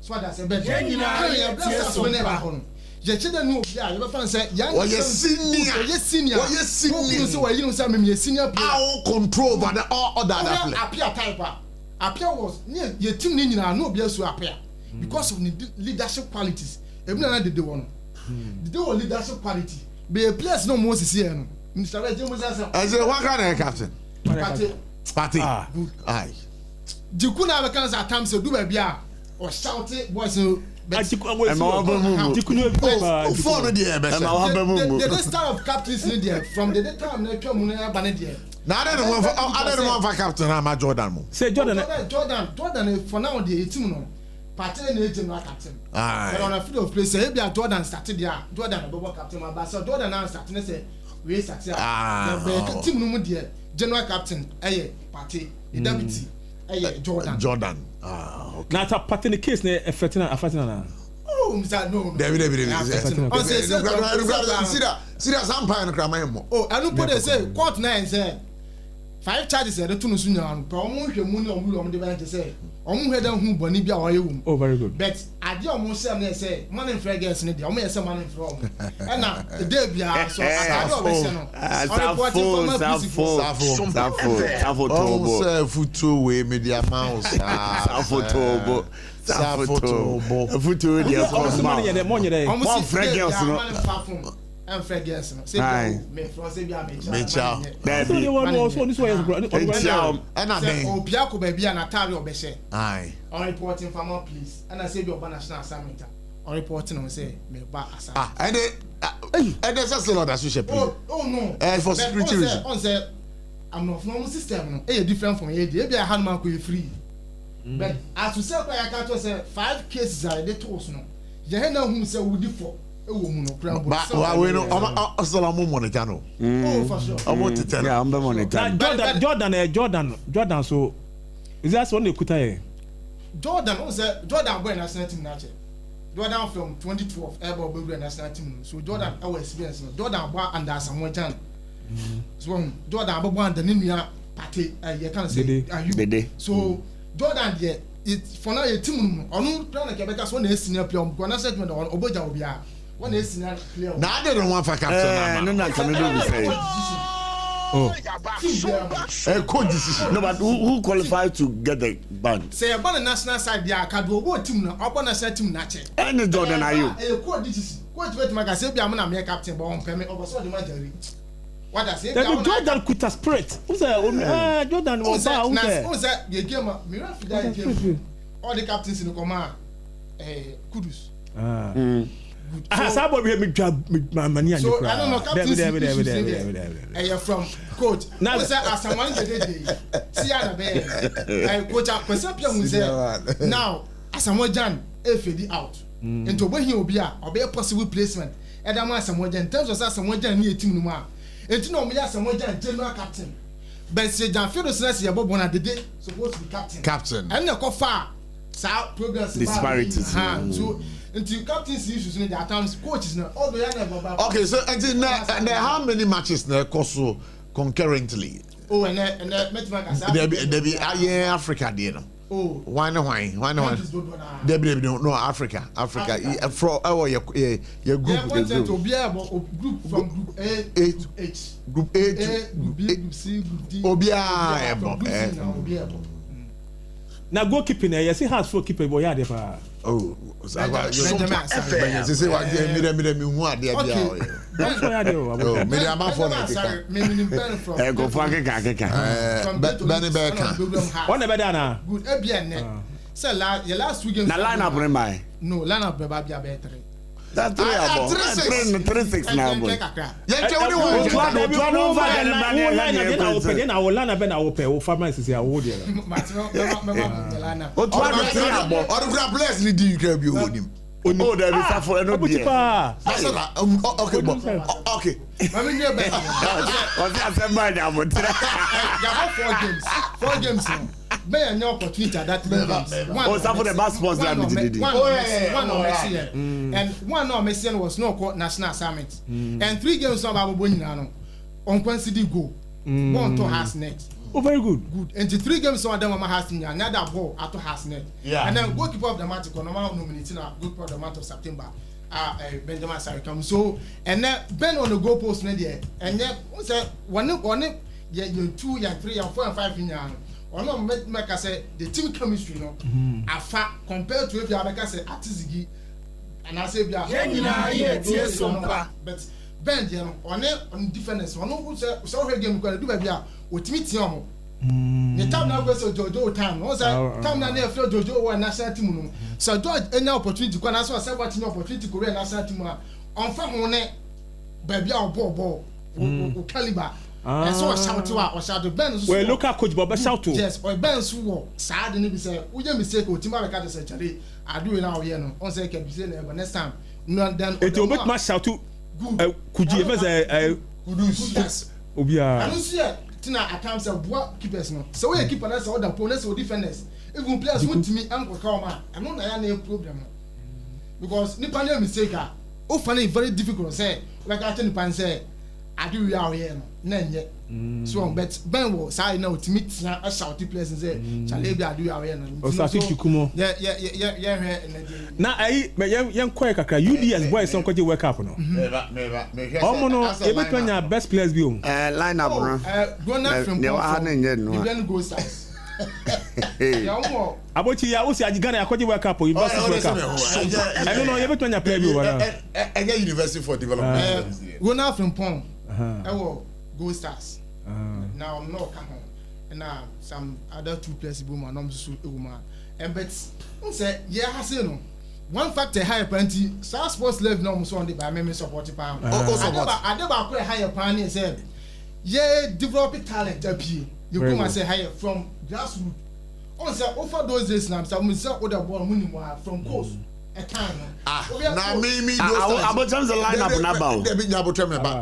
so that say be nyina bless we never hono je chede no be a you fan say young senior so we you say me senior player all control but all other player appear type appear was your team ni nyina no be so appear because of the leadership qualities e na de one the leadership quality be a place no more see no Mr. James say I say what kind of captain Party. Aye. Jikuna be kan at times do be bia or shout it boys phone there the style of captains in there from the time na twam na ba na there. Now I don't want for captain am Jordan mo. Say Jordan for now the team no. Party na team no captain. But on a field of play say be Jordan started there. Jordan be captain but so Jordan now start na say we start here. The team no mo there. General captain, party, the deputy, Jordan. Okay. Now, that party in the case, Fatina. Oh, Mr. No. David. See that SOMPA and Cramamo. Oh, I don't put it say, court 9 say 5 charges at the Tunusun, Promotion on the bench say, head on whom Bonibia or you. Oh, very good. But I do almost say, money and fair gas in it, only some money from. And now, the day be so I Sarfo way media mouse. Sarfo and fair guess no say me from say bia me cha so you want also this way and I mean obia ko ba bia na tare obehye aye on reporting farmer please and I say be oba national assignment on reporting on say me ba asa. And there's a lot that you should play. Oh no. For security reasons. On say I'm not from system no. Different from here. Maybe I had man go free. But as you say I can't say 5 cases are they toast no. Je he na hu say we for e wo mu no kran bo. But we no Osalamu monitor no. Oh for sure. I want to tell. Yeah, I'm the monitor. Jordan so is that one they kuta here? Jordan boy national team na che. Jordan from 2012 able be national team. So Jordan our experience no. Jordan boy under Samuel Jan. So Jordan boy under nua party you can say Dede. So Jordan there it for now a team onu plan na Quebec so na senior player because na set me on oboja obia. One is senior player. Na dey don't want for captain. No can do say. Coach decision. No, but who qualified to get the band? Say about the national side, there can do a team now. Upon a set team, nature. Any Jordan are you? Coach decision. Coach, wait, my say, I'm not a captain, but on payment over so the majority. What I say, Jordan could have spirit. Who's that? Jordan was that? You came up, all the captains in the command. Kudus. Sabo be me job my money and so I don't know captain. You're from coach. Now say as someone dey see ana be coach Kwesapia mu say now as someone Jan fade out into when he obi a possible placement e da man someone Jan in terms of someone Jan ni team no ma enti no me ya someone Jan general captain but say Jan Fido say ye bobo na dede supposed to be captain and na ko far sa progress disparities so until captaincy issues in the times coaches now all the never. Okay, so until now how many matches now course concurrently? Oh, and there be Africa there no. Oh, why no? There be no Africa from our your group to be able group from group A to H. Group A to group B, group C, group D. Now goalkeeping here, you see how for keeper boy there for. Oh, so about you say what me who are there there. That's why I do. Oh, me am for it. Me from. Go for Benny Becker. One better na. Good ebien. Say last weekend. Na line up my. No, line up be better. That's 3 now boy. Yeah, tell me what. I will learn about our pay. Farmer is here. Oh dear. Or bless the you can be hold him. Oh, there is Sarfo no dear. Okay. Mami nye be. What's that somebody about? Four games now. May an opportunity at that level. Oh, Sarfo the best sports that did. One on Messian. And one on Messian was no court national summit. And 3 games of our Bonino on Quincy go. One to has next. Oh, very good. Good. And the 3 games on them has another ball at has net. Yeah. And then goalkeeper of the match, nominating a good for the month of September. Benjamin Sarfo. So and then Ben on the goal post media. And then one you 2, you 3, you 4 and 5 in your on make I say the team chemistry no afa compared to if you make I say Atizigi and I say bia SOMPA but Ben you know on difference one who say so game ko do bia otimi tie omo the time now go so Jojo time no say time na na feel Jojo wa national team no so George any opportunity ko na so say what any opportunity Korea national team on fa ho ne ba bia ball caliber. And so shout to Ben. Well, local coach Bob shout to. Yes, or Ben so sad and be say, "We just mistake o Timba ka say chale. I do it now here no. On say can be say next time. No then. It will make my shout to. Could you ever say Kudus? Yes. Obia. I don't see it. Tina account say boy keepers no. So we keeper na say other opponents or defenders. Even players want me anko ka ma. I know na ya problem. Because nipa na mistake ah. O find it very difficult say. Like I tell nipa say I do it out here no. Nenye so but Ben will say now to meet a shouty place and say chale bia do away na o sa tikumo yeah na ai me yan kwai kakra UDS boys son kwaje wake up no omo no e betwanya best players bi o line up no gonna from no go stars Abotchie ya usi ajigana ya kwaje wake up o university wake up I don't know e betwanya player bi o wala university for development gonna from Pong Go Stars. Now I'm not come home. And now some other 2 players woman, I'm so woman. And but say yeah, I say no. one factor higher penalty sports level no so on the by me support pound I never quite higher pound is said yeah developing talent appeal you come and say higher from grassroots on say over those days now some say other ball money from coast a time na me about the lineup na ba dey be nyabotre me ba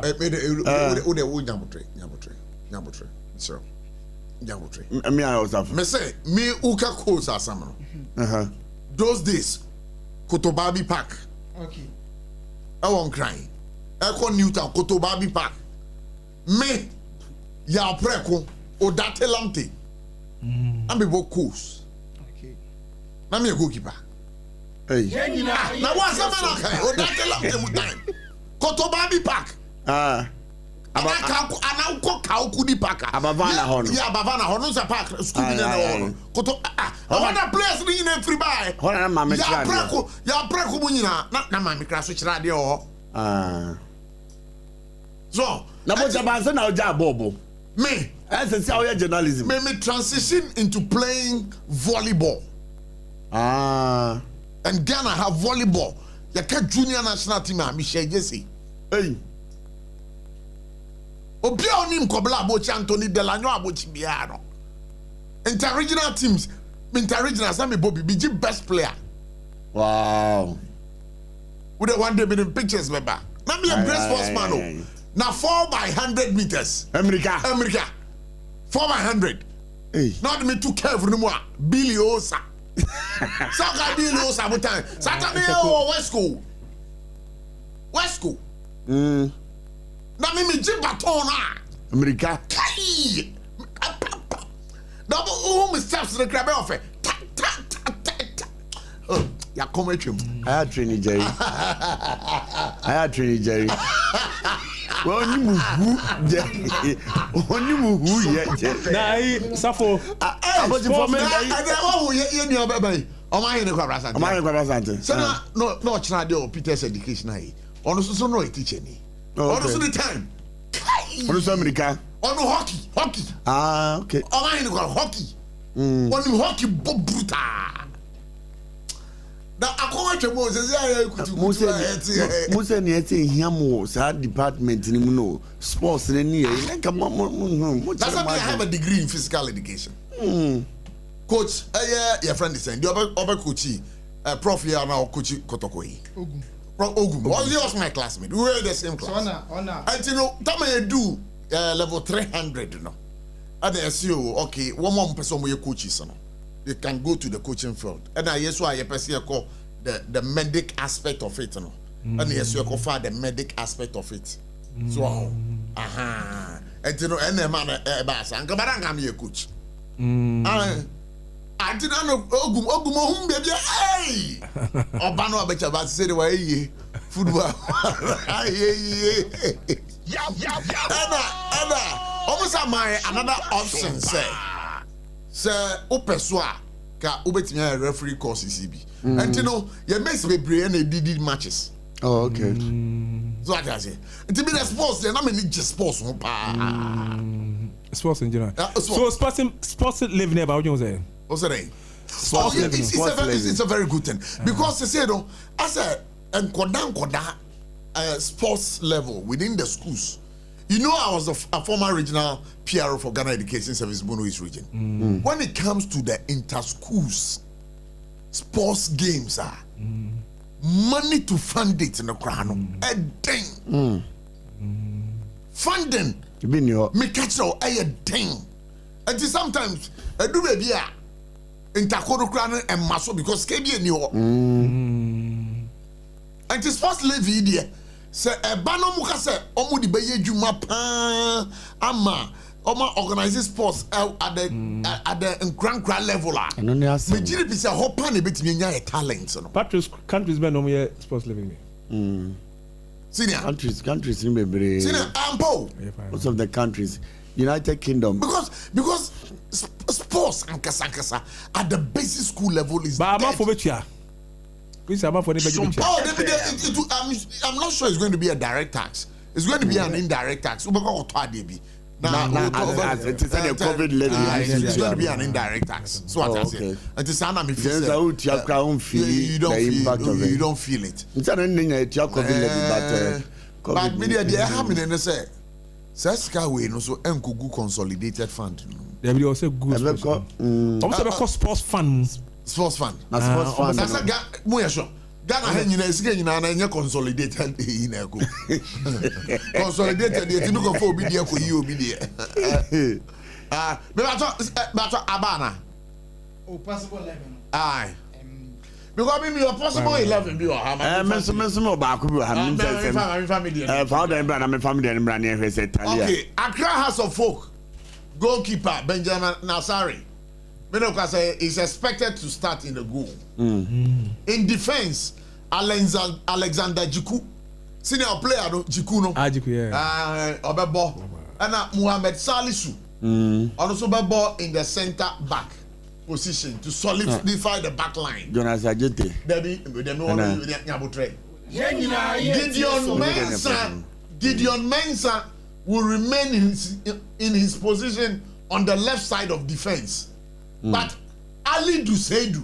o dey nyabotre so nyabotre me I was me say me uka coast asam no those days Kotobabi Park. Okay. I won't cry. Eko Newtown Kotobabi Park. Me ya preko odate lamte. I'm a book course. Okay. Na me a goalkeeper. Hey. Na what's the man okay? Odate lamte mu time. Kotobabi Park. Ana kudi park. Abavana hono. Yeah, Abavana hono sa park. School ni na Koto other players ni na free buy. Hono na mama kra. Ya preko mu nyina na mama kra so kira de o. So, na bo jabanse na oja bobo. Me, as say how journalism. Me transition into playing volleyball. And Ghana have volleyball. Ya ka junior national team a me share Jesse. Hey. Obi a onim kobla abochi Anthony Delanyo abochi bia no. Inter-regional teams, inter-regional Sammy Bobby BG best player. Wow. We the one day be in pictures member. Na me a great sportsman. Now 4 by 100 meters. America. 4 by 100. Hey. Not me too careful no more. Billy Osa. Saka Billy Osa but time. Saturday West School. Na me jib baton America. Kai. Double home steps the crab off. Oh, ya come trim. I had training Jerry. Well, you move yet. Nah, Sarfo. About information. I know baby. O my in the Kwabra. O my in Kwabra Sante. So no China dey Peter's education ai. Ono so no teacher ni. Ono so the time. Ono so America. Ono hockey. Okay. O my in the hockey. Ono hockey brutal. Na akoma twemo sese ayi kutu. Musa ni eti hiamo sa department ni mu no sports ni e like mo. That's why I have a degree in physical education. Coach, your friend is saying the other coach, prof here now coach Kotokoi. Ogun. Was my classmate. We were the same class. And you know, time do level 300 no. At the SEO, okay, one more person with your coaches no. You can go to the coaching field. And I yes why you person call the medic aspect of it no. And yes you call for the medic aspect of it. So and you know any man bass and kabaranga me coach. I didn't know Ogum home baby. Hey! Obano abecha ba say the way football. Almost my another option say opeswa ka ubetimi referee course CB. And you know, you makes me brain and did matches. Oh, okay. So I say, to be the sports, then I'm just sports. Sports in general. So sports living about what you say? What's the name? It's a very good thing because they say though, as a koda sports level within the schools. You know, I was a former regional PRO for Ghana Education Service, Bono East region. When it comes to the inter-schools sports games, money to fund it in the crown, a ding. Funding, me catch a ding. And sometimes I do baby inter-codo crown and muscle because KB and you. And the sports levy there. Se bano muka se omu di beye juma pa ama oma organize sports at the grand level la. Me jiri bi se hopa na betimi nya talent no. Patrice countries be no me sports living. Senior countries in bebre. Senior ampo. Most of the countries United Kingdom because sports and kasa at the basic school level is ba ma for betua. I'm not sure it's going to be a direct tax. It's going to be an indirect tax. it's a COVID levy. It's going to be an indirect tax. So what I say. And it's an you don't feel it. It's an COVID levy, but media they have in say. Saska we no so enkugu consolidated fund. There will also good. Also because sports fund. Sports fund. Sports fund. That's a mo sure. Ghana hen nyina esike nyina na nya consolidated e na eko. Consolidated e timi go for obi de ko yi obi de. Me bato abana. Oh, possible 11. Aye. Because me your possible 11 be how much? Me ba ko bi ha me family. For them brand me family and brand here say Italia. Okay, Accra House of Folk goalkeeper Benjamin Nasari. Say is expected to start in the goal. In defense, Alexander Jiku, senior player Jiku no. Jiku yeah. Obebo. And Muhammad Salisu. Also ball in the center back position to solidify the back line. Jonas Ajete. Gideon Mensah will remain in his position on the left side of defense. But Ali Duseidu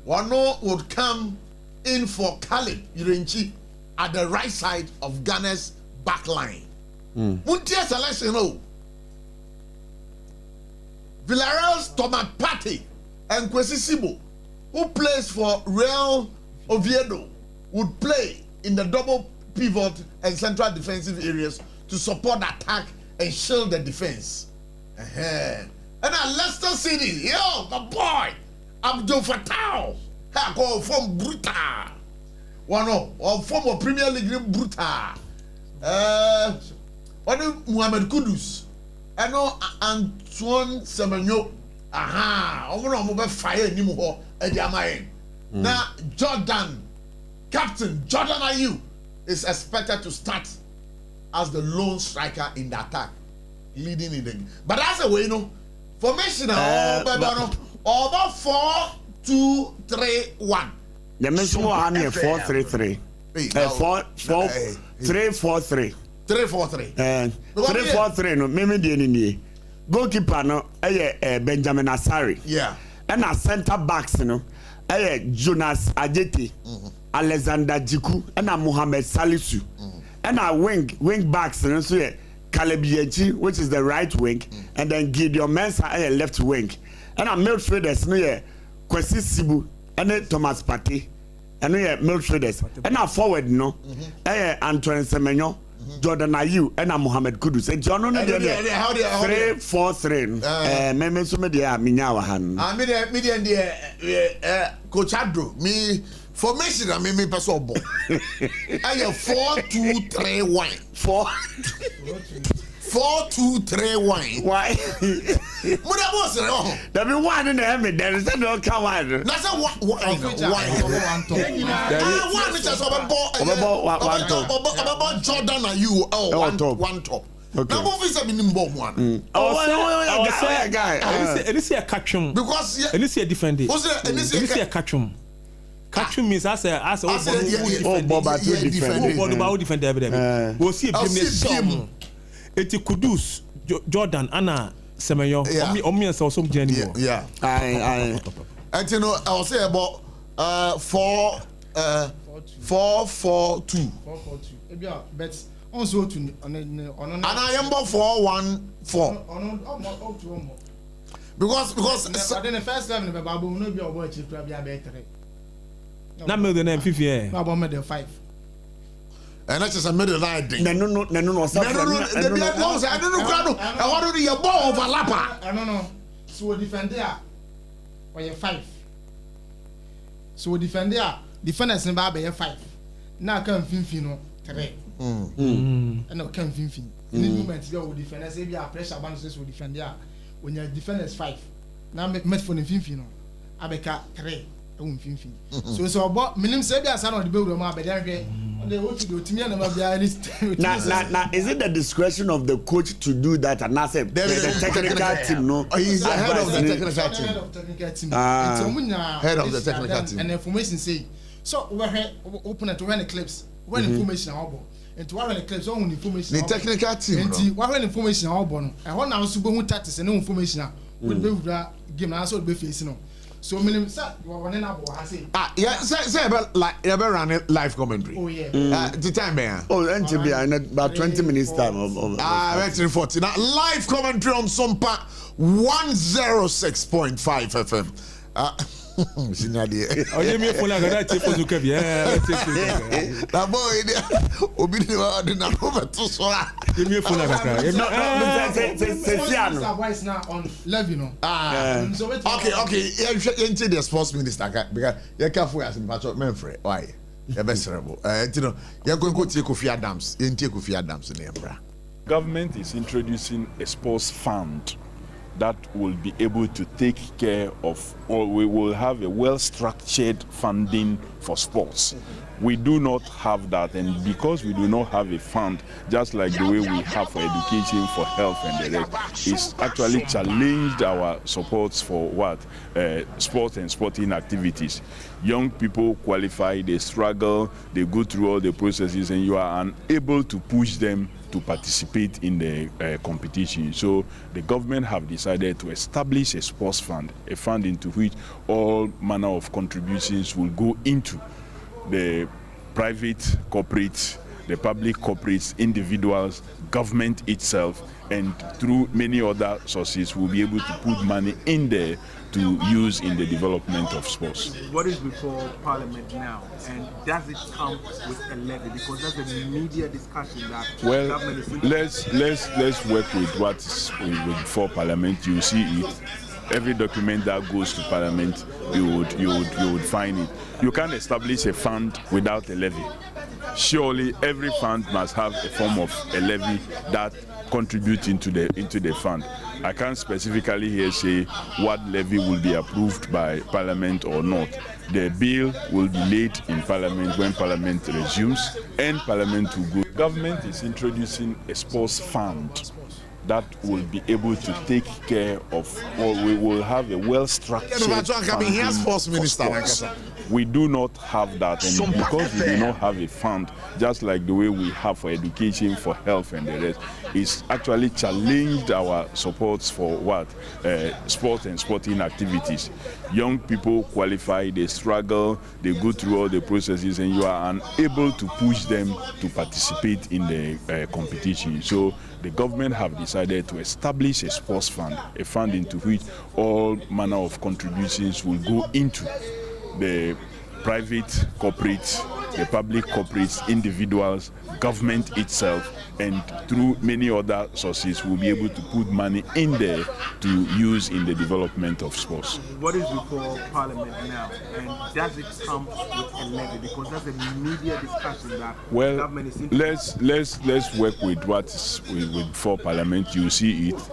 would come in for Khalid Irenchi at the right side of Ghana's back line. Muntia selection no. Villarreal's Thomas Partey and Kwesi Sibo, who plays for Real Oviedo, would play in the double pivot and central defensive areas to support the attack and shield the defense. And at Leicester City, yo, my boy, Abdul Fattah, I call from Bruta. Or former Premier League Bruta. Muhammad Kudus. I know Antoine Semenyo. I'm going to fire him at the Now, Captain Jordan Ayew is expected to start as the lone striker in the attack, leading in the game. But that's a way, you know. Formation over 4-2-3-1. The mission one 4-3-3. 3-4-3. 3-4-3. 3-4-3 no me dey ni. Goalkeeper no Benjamin Asari. Yeah. And a center backs no Jonas Ajete, Alexander Jiku, and a Mohamed Salisu. And a wing backs no so Caleb Yechi, which is the right wing, and then Gideon Mensah left wing. And our midfielders no Kwesi Sibu and Thomas Partey, and midfielders. And our forward no Antoine Semenyo, Jordan Ayew, and Mohamed Kudus. And John 3-4-3. Me so me dia minyawa han. Me dia Coach Adro me formation I me person ball. I 4-2-3-1. 4-2-3-1. Why? Muda boss no. There be one in the there is no come one. Na say one just over Jordan Ayew one top. Okay. Now is a minimum one. Guy. It is a catchum. Because it is a defender. It is a catchum. Catchum means as a defender every day. We'll see a game. It's Kudus, Jordan, Anna, Semenyo. Omi and some journey. Yeah. I you know I'll say about 4-4-2. But also to and I am about 4-1-4. Because then the first time the Babu no be about to be better. Not more than 50. No about the 5. And that's just a middle line thing. No. I don't know. I want to be a ball overlapper. I don't know. So defend there. Or you 5. So defend there. Defenders in Baba 5. Now come Finfino 3. And now come Finfin. In the moment you defend as if you are pressure bounces will defend there. When your defenders 5. Now make met for the Finfino. Abeka 3. So about minimum Sabia son of the builder, but they want to do to me and now is it the discretion of the coach to do that and not say the technical team? No, he's the head of the technical team. Head of the technical team. And information say so we open it to run the clips when information about into one clips on information. The technical team. Into one information all born. I want now to go with tactics and information. Will be game answer be facing. So minimum sir, you are running up or I say. Yeah, say about like you ever run live commentary. Oh yeah. The time man. Oh, and to be about 20 minutes time of actually 40. Now live commentary on SOMPA 106.5 FM. Oh, you me for like that take for Zuka yeah. That boy obi ni wa de na over to so. You me for like that. No, voice now on live you know. Okay. You into the sports minister because you careful as in patch Memfrey. Why? You best terrible. You know, you're going to take Kofi Adams. You take Kofi Adams in Embra. Government is introducing a sports fund that will be able to take care of, or we will have a well-structured funding for sports. We do not have that, and because we do not have a fund, just like the way we have for education, for health and the rest, it's actually challenged our supports for what? Sports and sporting activities. Young people qualify, they struggle, they go through all the processes, and you are unable to push them to participate in the competition. So the government have decided to establish a sports fund, a fund into which all manner of contributions will go into the private corporates, the public corporates, individuals, government itself, and through many other sources will be able to put money in there to use in the development of sports. What is before Parliament now, and does it come with a levy? Because that's the media discussion that well, government is let's work with what's before Parliament. You see it. Every document that goes to Parliament, you would find it. You can't establish a fund without a levy. Surely every fund must have a form of a levy that contributes into the fund. I can't specifically here say what levy will be approved by Parliament or not. The bill will be laid in Parliament when Parliament resumes, and Parliament will go. Government is introducing a sports fund that will be able to take care of, or we will have a well-structured funding for sports. We do not have that, and because we do not have a fund, just like the way we have for education, for health and the rest, it's actually challenged our supports for what? Sports and sporting activities. Young people qualify, they struggle, they go through all the processes, and you are unable to push them to participate in the competition. So the government have decided to establish a sports fund, a fund into which all manner of contributions will go into the private corporates, the public corporates, individuals, government itself, and through many other sources will be able to put money in there to use in the development of sports. What is before Parliament now, and does it come with a levy? Because that's a media discussion that the government is let's work with what's before Parliament. You see it.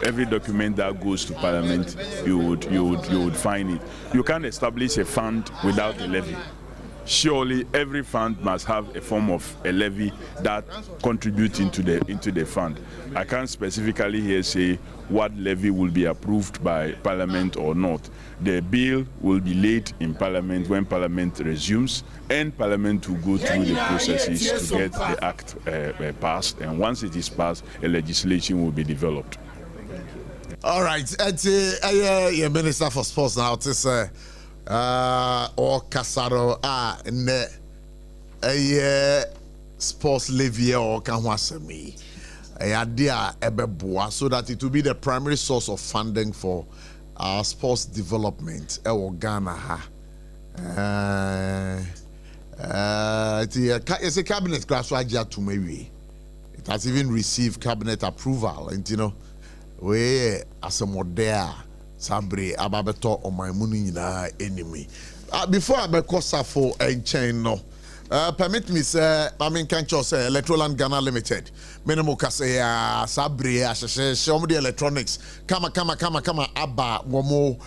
Every document that goes to Parliament, you would find it. You can't establish a fund without a levy. Surely every fund must have a form of a levy that contributes into the fund. I can't specifically here say what levy will be approved by Parliament or not. The bill will be laid in Parliament when Parliament resumes, and Parliament will go through the processes to get the act passed, and once it is passed, a legislation will be developed. All right, your Minister for Sports now to say, or Casaro, sports levy or Kanwasemi, idea ebeboa, so that it will be the primary source of funding for sports development. Ghana, it's a cabinet grassroots to maybe. It has even received cabinet approval, and you know. We as a model sabre ababeto on my money enemy. Before I be Sarfo and chain no. Permit me say I mean can't you say Electroland Ghana Limited. Menemo kase ya sabre ashe show me the electronics. Kama abba womo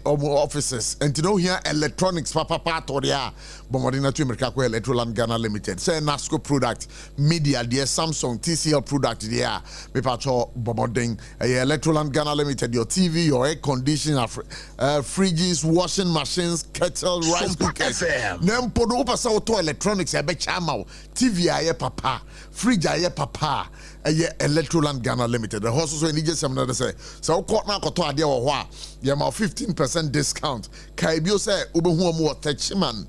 offices and to know here electronics papa part or there bomodina to America Electroland Ghana Limited say Nasco product media there Samsung TCL product there me pacho bomoding Electroland Ghana Limited your TV your air conditioner fridges washing machines kettle rice cookers nem podo pasa auto electronics e be chama TV aye papa fridge aye papa Electroland Ghana Limited the horses when you some another say so court na koto ade wo ho a ye ma 15% discount kai bio say obehu mo touchman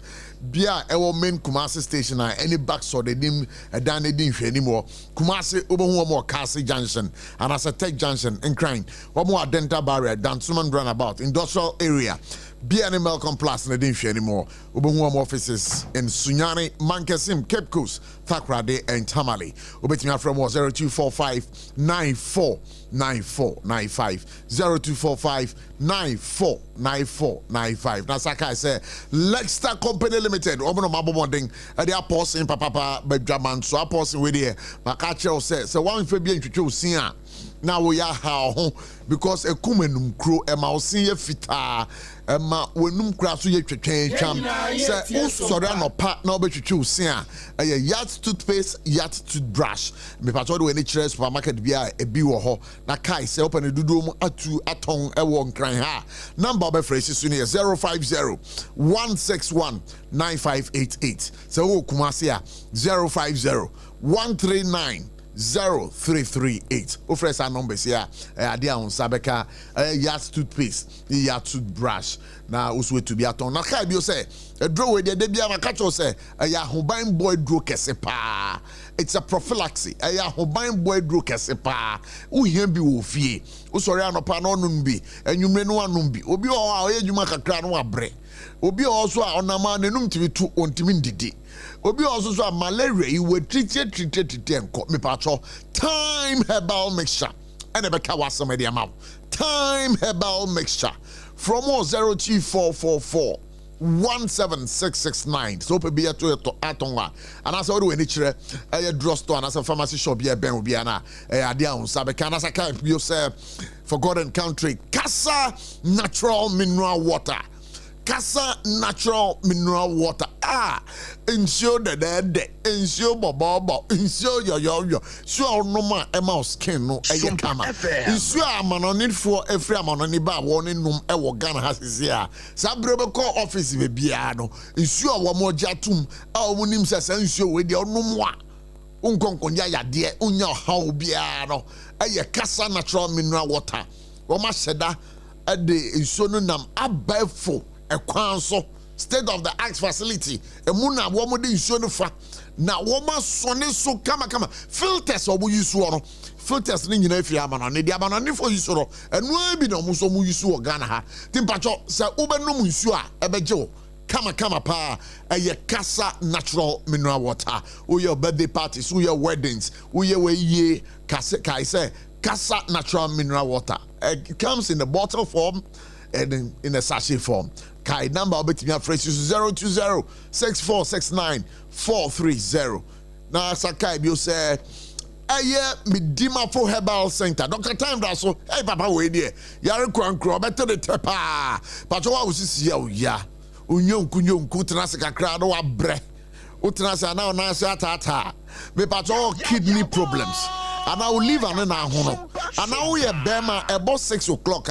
bia ewo main Kumasi station any back so they dim dan e din hwani mo Kumasi obehu mo Kasi Junction and as a Tech Junction in Crane one more dental barrier Dansuman runabout industrial area Be Animal Complex na din hwe anymore. Obehu am offices in Sunyani, Mankesim, Cape Coast, Thakrade and Tamale. Obetimi from 0245 949495 0245 949495. Na saka I say Lexter Company Limited. Omo mabo bonding e dey apostle in papa bedwaman so apostle we dey maka che say so one fe bia ntwetwe osia na wo ya ha ho because ekumenum kro e ma osin ye fita ma wenum kra so ye twetwen twam say usori anopa na obetwetwe osia e yacht toothpaste yacht toothbrush me pato do any chere supermarket bia e bi wo ho na kai say open dudu mu atu aton e wo nkran ha number be fresh so ne 050 161 9588 so wo Kumasi a 050 139 0338. Offer our numbers here. Adia on Sabeka, yacht toothpaste, yacht toothbrush. Now, also to be at on. Now, can you say a draw with the debia macacho say a Yahobain boy drew kesepa. It's a prophylaxis. A Yahobain boy drew kesepa. Who him be woofy. Usoriano panonumbi, and you may know numbi. Obi or our age you make a crown or bre. Obi also on a man and to be too on timidity. Obi also saw malaria, you were treated and caught me patcho. Time herbal mixture. And never was some media mouth. Time herbal mixture. From 02444 17669. So be a to Atonga. And as I do any chere, a drugstore and as a pharmacy shop, be a ben will be an idea on Sabekan as a kind you say forgotten country. Casa natural mineral water. Casa natural mineral water. Ensure the dead, ensure bobo, ensure your sure no man mouse skin no a kama. Ensure a man on it for every man on the bar warning num a Ghana has his here. Sabrebo call office be biano. Ensure one more jatum. Our wonim says ensure with your no more. Unkonkonya ya dear unya how biano. A casa natural mineral water. Wama sheda at the insonum abefo. A council state of the art facility a muna woman insurance fa na woman sonne so kama filters obu use one filters ni nyina afia ama na dia ama na for use ro enu abi na omo so mu use wo Ghana ha timpacho se ubenum nsu a ebeje wo kama pa a casa natural mineral water wo your birthday parties wo your weddings wo your ye kai say casa natural mineral water it comes in the bottle form and in a sachet form. Kai number between fresh 020 6469 430. Now Sakai you say Medima for Herbal Center. Dr. Time that so hey papa we there. Yare kwankro better the tepa. But what was this ya? Unyon kutrasa kakra no abre. Utrasa now na tata. Me pato kidney problems. And I will leave an na hono. And now we a bema about 6 o'clock.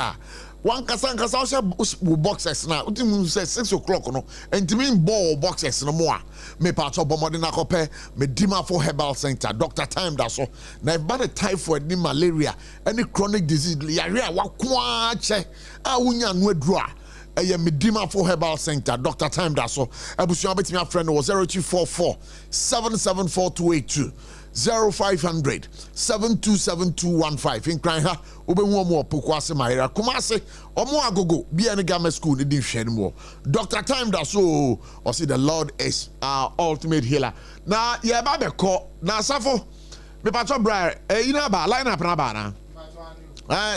One kasa boxes now. Utim say 6 o'clock no. And to mean ball boxes no more. Me pacho bomodina kope. Me dima for Herbal Center. Dr. Time that so. Na if bad typhoid ni malaria any chronic disease diarrhea wakwa che. Unya nwedrua. Medima for Herbal Center. Dr. Time that so. Ebusuan beti my friend was 0244 774282. 0500 727215 in Kranja Ubehu more Pukwase Maira Kumase Omo Agogo be any grammar school in Shenmo. Dr. Time that so or see the Lord is our ultimate healer. Now yeah babe call now Sarfo me patro bra you know about line up na ba na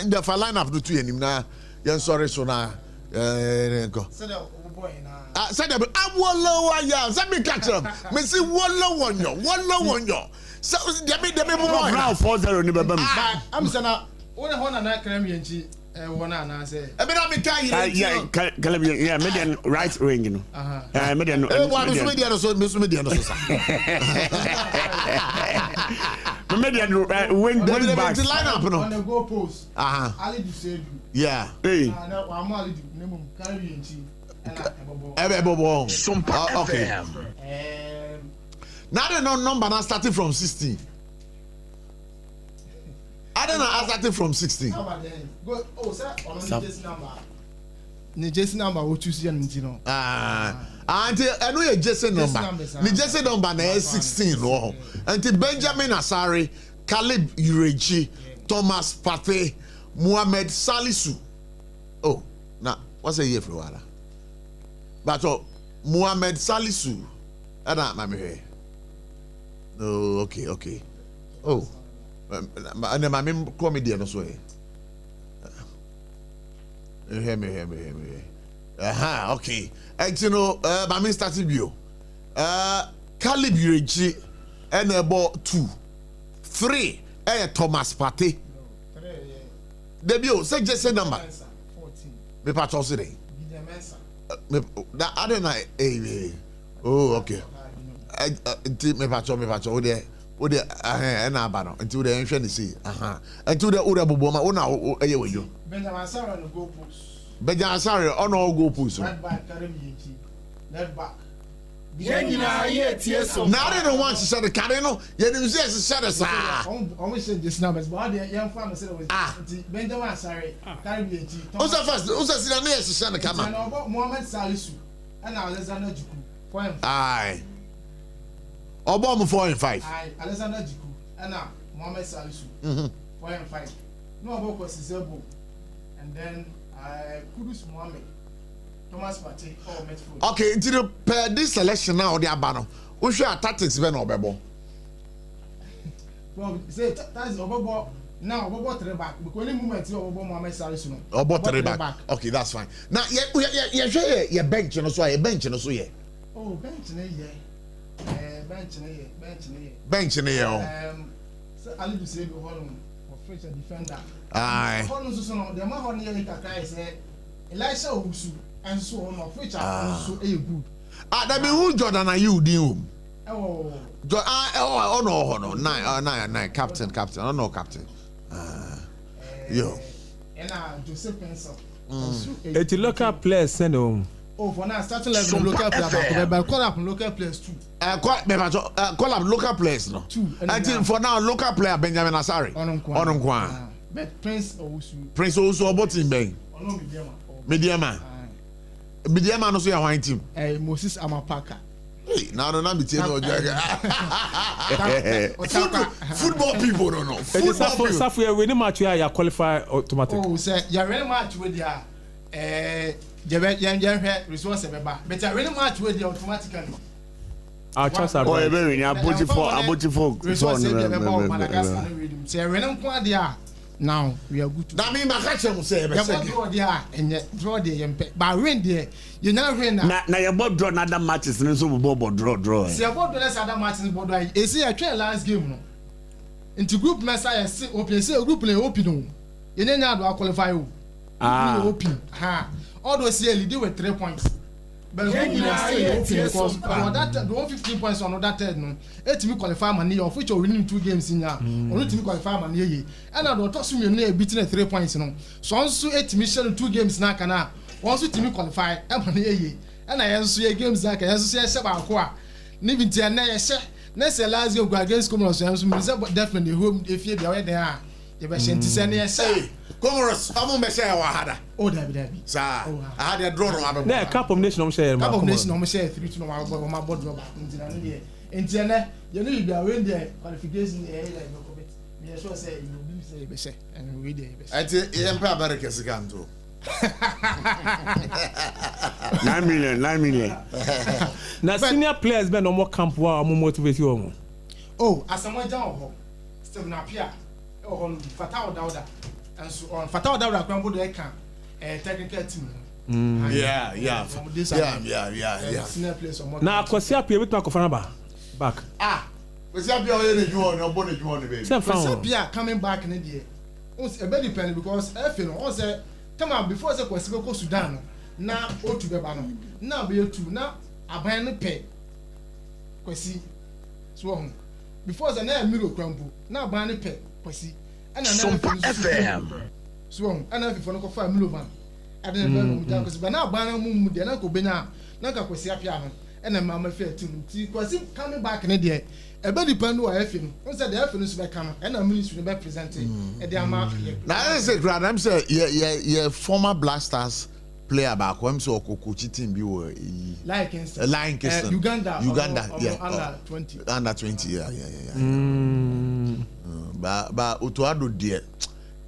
in the line up do two him na yan sorry so na go said the wolo ya say me catch them me see wolo wonyo so dem now 40 ni baba mi I'm saying one na na kram yenchi One na say. I mean, I'm telling you. Yeah, median right wing, you know. Median. Median, so median. Median wing back. The lineup, no. On the goal post. Ali do say. Yeah. Hey. Na Amali do name carry nchi. Ebobo. SOMPA okay. FM. Now the number now starting from 16. I don't know. I started from 16. Go. Oh, sir. On the number. The Jason number we choose yan ntino. Until I know your Jason number. The Jason number na 16 no. Until Benjamin Asare, Caleb Urechi, Thomas Partey, Mohamed Salisu. Oh, now what's a year for wala? But Mohamed Salisu. I don't remember. Oh, okay. Oh. And then my comedian as well. Hear me. Okay. And you know, my main starting bio. Caleb Urechi and about 2. 3. Thomas Partey. Debut, say just say number. 14. Me patch also there. That I don't know. Oh, okay. Me patch oh there. O de na aba no until the enhwe see until the ura bobo ma una eye weyo Benjamin Sarfo no goal post Benjamin Sarfo on all goal post right back carry me left back Yenina ye tie so na dey no wan share the carry no ye nim say share the sa on say this numbers but dey yan fa no say Benjamin Sarfo carry me o say first o say na me share the camera na Mohamed Salisu and Alexander Jiku point aye Obom 4-5. Aye, Alexander Jiku and Mohamed Salisu. 4-5. No about Kosisebo. And then Kudus Mohamed, Thomas Partey or Medford. Okay, into per this selection now the abano. We should tactics ben obebo. Well, say that's obebo now obebo three back because only movement you obebo Mohamed Salisu no. Obebo three back. Okay, that's fine. Now you bench no so bench no so ye. Oh, bench no ye. Bench in here. So Ali do say go home for French defender. Aye. Home so no the man home here kaka say Elisha Owusu and so on French so good. That be who Jordan are you din? Oh. No. Nine captain. Oh no captain. Yo. And Joseph Pencil. It's local players send home. Oh, for now, starting level local players, but call up local players too. Call up local players no. Until for now, local player Benjamin Asare. Ononkwa. But Prince Owusu. Prince Owusu obotin ben. Ono Mediama. Mediama no so ya wine team. Moses Amapaka. Hey, now be tell no football people no. Sarfo we ni match ya qualify automatic. Oh, say ya really match with ya Jebe resource beba. But I really match with you automatically. Our chance are right. Oh, very abochi for resource beba Madagascar reading. Say really kwa dia. Now we are good to. That mean Makache say be say. Draw there and draw there yempe. But win there. You now win na your board draw other matches so board draw. Say board draw other matches board. You see I try last game no. Into group message say open say group play open no. You nya do qualify o. Open. Ha. All those here lead with 3 points. But when you are still open because that the 15 points on that third no. It me qualify money of which you winning 2 games in ya. Only to me qualify money ye. And I don't talk to me near beating 3 points no. So also 8 me share 2 games na kana. Once to me qualify e money ye. And I also ye games na kana so say ba ko a. Ni bi tie na ye she. Na say last game go against Comoros so me say definitely home if you be away there. You be sent say na ye say Comoros, I'm me say wa hada. Oh, David. Sir, I had a draw no abo. Na cup of nation share. Cup of nation share 3-2 no my board drop. Nti na you know you be win there qualification there like no comment. Me sure say you will say be say and we there be say. I think Emperor America siganto. 9 million. Na senior players be no more camp wa mo motivate you. Oh, asamoah ho. Still na pia. Oh, Fatah Dauda. And so on Fatah Dauda kwambo do e kan technical team. Yeah. Senior players or more. Na akosi apia bit na kofana ba. Back. We say apia o ye ne juo no bo ne juo ne baby. Say apia coming back in there. Ons e be depend because efe no on say time before say kwesi go Sudan na otu beba no na be etu na aban no pe kwesi so before say na miro kwampo na aban no pe kwesi ana na SOMPA FM so ana fifo no ko fa miro man adena be no muta kwesi ba na aban no mu de na ko benya na ka kwesi apia no ana mama fe atim ti kwesi coming back ne de e be depend o afi no on say the afi no so be kan ana ministry no be present e de ama na say grad am say ye former Blasters player back when so Okokochi team bi wo Lion Kingston Uganda under 20 yeah ba otoado de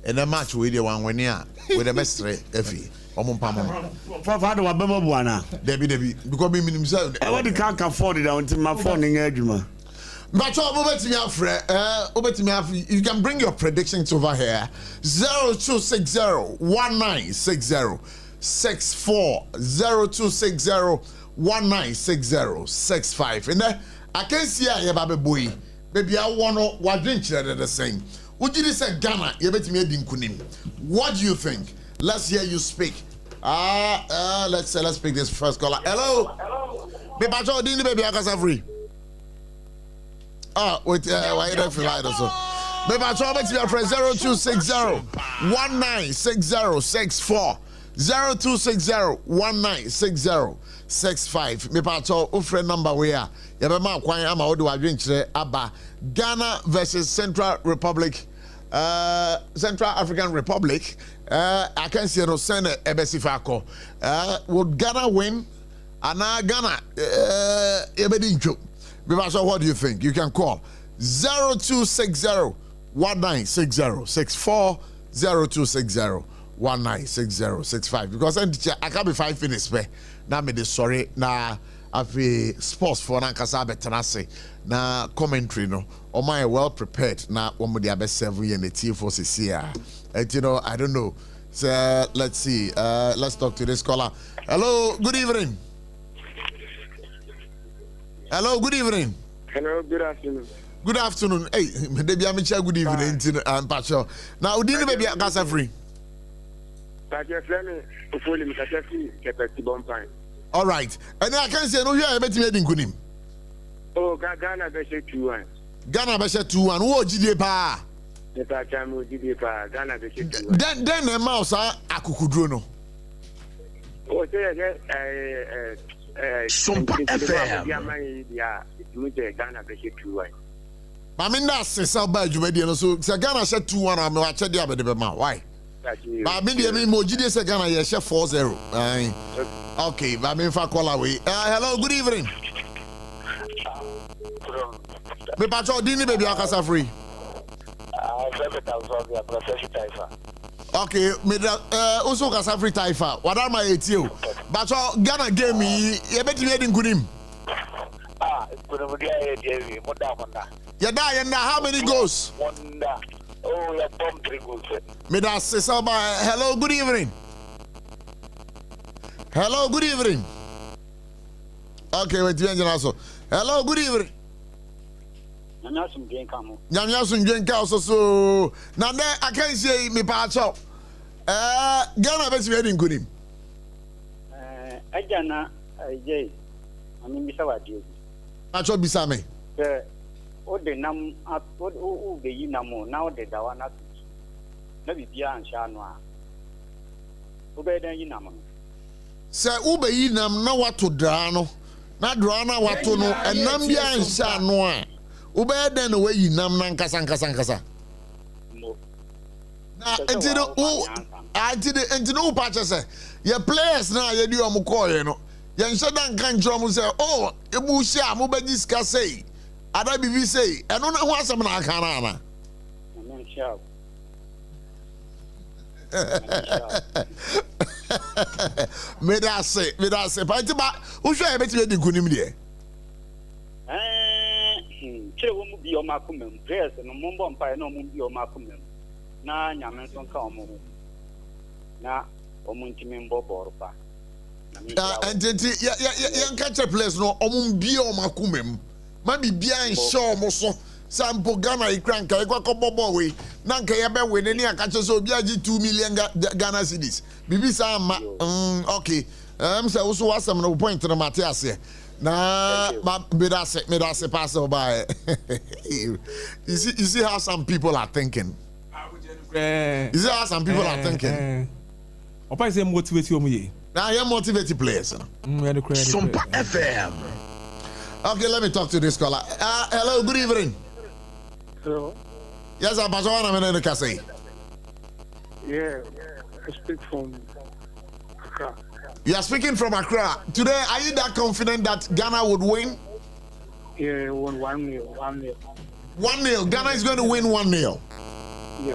and a match we dey one when here with the mestre efi omompamo Father wa bema buana Debbie because me minim say e what can't afford it until my phone in adwuma. But you can bring your predictions over here. 0260-1960-64 0260-1960-65. And I can see a baby boy. Baby, I want to drink the same. Would you say Ghana? You bet me kunim. What do you think? Let's hear you speak. Let's pick this first caller. Hello. Baby, I got free. Wait, why you don't feel like so? Maybe I try to be a friend 0260-1960-64 0260-1960-65. Maybe I try to friend number where you have a quite am out do I drink today about Ghana versus Central African Republic. I can see no send a Ebesifako. Would Ghana win? And Ghana Ebedincho. What do you think? You can call 0260-1960-64 0260-1960-65 because I can't be 5 minutes pe na me de sorry na afi sports for na kasa betenase na commentary no o my well prepared na omo de abe 7 year na team for CCA. And you know, I don't know. So let's see. Let's talk to this caller. Hello, good evening. Hello, good evening. Hello, good afternoon. Good afternoon. Hey, maybe I'm good evening. Pacho. Now, didn't maybe I got free. All right. And I can say no, you are better than Kunim. Oh, Ghana Beshe 2-1. Ghana Beshe 2-1. Who GD pa? The Pachamu GD pa. Ghana Beshe 2-1. Then a mouse akukudrono. Oh, SOMPA FM. I mean that's so bad you made so Ghana said 2-1 I'm watch the other why? But I mean the emoji say Ghana yes 4-0. Okay, but I mean for call away. Hello, good evening. Me pacho dini baby akasa free. Okay, me also kasa free taifa. What am I at you? But Ghana game me you bet me edin kunim. You die and how many goals? Oh, you bomb 3 goals. Me that say hello, good evening. Hello, good evening. Okay, wait, you also. Hello, good evening. Nyamyasun Genka so now there I can say me patch up. Ghana best be in kunim. Ajana Jay. I mean Bisawa Jay. Acho Bisame. O de nam o be yi namo now de dawana. Na bibia ansha no a. O be dan yi nam. Se u be yi nam na wato dra no. Na dra na wato no enam bia ansha no a. U be dan no yi nam na nkasa. Na entino u entino patch say your players na ye di omo call ye no. Ye nso dan kan jom say oh ebu hia mo be discuss say ada bibi say eno na ho asem na aka na na. Me da say but who should I bet you di kunim de? Che wo mu bi o makomem prayers no mombo mpa na mo bi o makomem na nyame nso ka o mo na o mo ntimi mbo boropa and yan catch a place no o mo bi o makomem ma bibia en show mo so sample Ghana ikranka ekwa bobo we na nka ye be we ni aka che so obi agi 2 million Ghana cedis bibi sa ma okay say also wasam no point na mate ase na me da se pass by you see how some people are thinking. You see how some people are thinking. Opa say motivate you ye. Now you motivate players. SOMPA FM. Okay, let me talk to this caller. Hello, good evening. Hello. Yes, I'm Bajawana Menekase. Yeah, I speak from Accra. You are speaking from Accra. Today, are you that confident that Ghana would win? Yeah, 1-0. 1-0. Ghana is going to win 1-0. Yeah.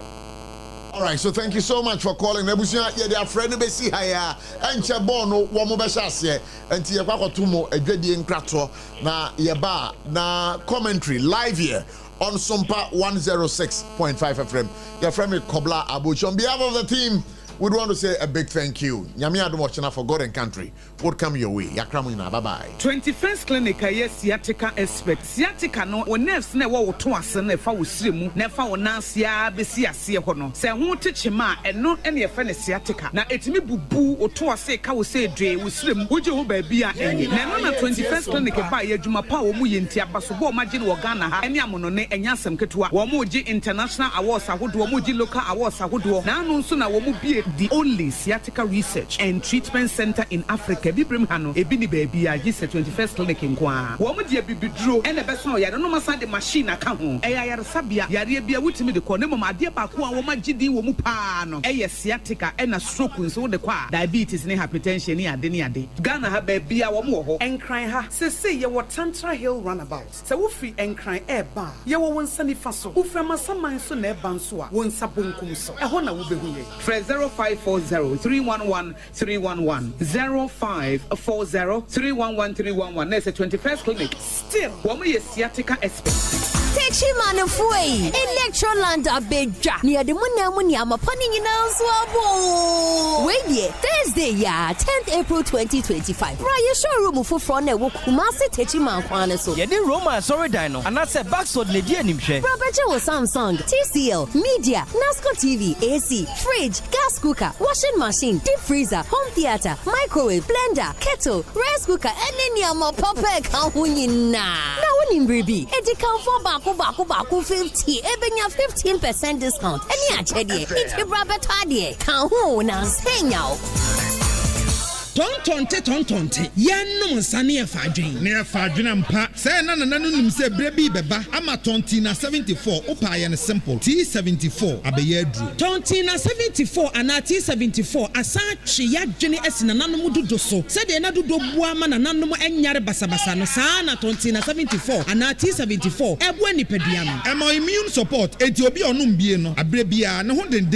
All right, so thank you so much for calling. Nebusia, yeah, they are friend be see haya. Enche bono wo mo be hyase. Enti ye kwakotumo adwadi enkrato na ye ba na commentary live here on SOMPA 106.5 FM. Your friend Kobla Abotchie. On behalf of the team, we'd want to say a big thank you. Nyame adomochina for God and country. Would come your way. Yakramuna, bye-bye. 21st Clinic, yes, sciatica expert. Sciatica no, when nerves never will to us and if I was slim, never will Nansia, Bessia, Siahono. Say, won't teach him and not any offense sciatica. Now, it's me boo or to us say, Cow say, Dre, with slim, would you baby? And now, 21st Clinic by Yajuma Power, Muyentia, Basubo, Majin, Wagana, and Yamonone, and Yasam Ketua, Wamuji International Awards, I would Wamuji Local Awards, I would do. Now, no sooner will be the only sciatica research and treatment center in Africa. Bibrim Hano, Ebini baby, I just 21st Clinic in Kwa. Woman dear Bibi Drew, and the best no, I don't know the machine account home. Aya Sabia, Yarabia, which me the corner, my dear Pakua, woman GD, Womupano, Aya sciatica, and a stroke in so the qua, diabetes, and hypertension, near Denia. Ghana have baby, our more, and cry her. Say, you were Tantra Hill runabout. So Woofy and cry air bar. You were one sunny faso, Uframa Saman Sune Bansua, one Sabun Kumso. A honor will be here. 0540-311-311 0540-311-311. There's a 21st Clinic. Still, woman is sciatica expert. Techman of way, Electroland Abeja, near the Munamuni, punning in our swab. Wait, yeah, Thursday, yeah, 10th April 2025. Raya showroom for front network, Kumasi Techman Quanaso. Yeah, the Roma, sorry, Dino, and that's a backsword lady and him. Robert Samsung, TCL, Media, NASCO TV, AC, fridge, gas cooker, washing machine, deep freezer, home theater, microwave, blender, kettle, rice cooker, and then yama papa kahunina. Now, when in Bribi, it can for Baku 50, ebenya 15% discount. And yeah, Chedi, it's a Robert Hardy, Kahuna, hang out. Tonte yanum sane afadwen ne afadwen mpa say na nananum say brebi beba ama tontina 74 opa ye ne simple T74 abeye adru tontina 74 ana T74 asa twe yadwene asina nanum dodo so say de na dodo bua ma nanum enyare basabasa no sa na tontina 74 ana T74 ebo nipadua no ema immune support enti obi onum bie no abrebia ne ho den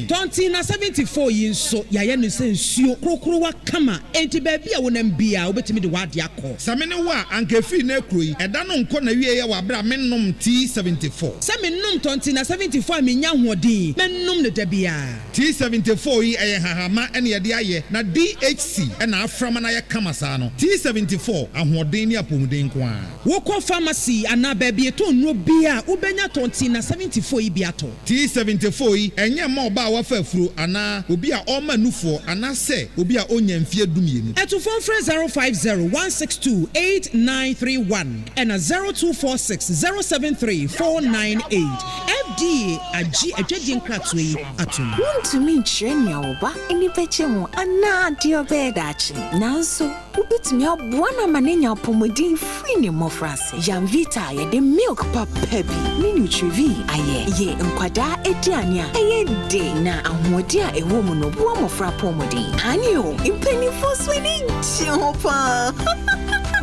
tontina 74 yin so yaye no say nsuo krokrowa kama enti baby a wonam bia obetimi de wade akọ samene wa anka free na kroi eda no nko na wie ye wa bra mennom T74 samennom tontina 74 menya hoodin mennom ne da bia T74 yi eye hahama ene ye de aye na DHC ena aframa na ye kama sa no T74 ahoodin ni apomuden ko a wokọ pharmacy ana baby to nro bia ubenya tontina 74 yi bia to T74 yi enye ma oba wa fafuro ana obi a o manufo ana se obi a onya mfie dumienu eto phone free 050-162-8931 and 0246-073-498 FDA agi adwadi nkratwe atum to me chenya oba eni peche mu ana dio bedachi nanso ubitimi abwana manenya pomodin free ne mofrase Janvita ye de milk papa bi ni nutrivi aye ye nkwada ediane a aye de na ahodi a ewo mu no bo mofra pomodin anio impeni fosweni chopa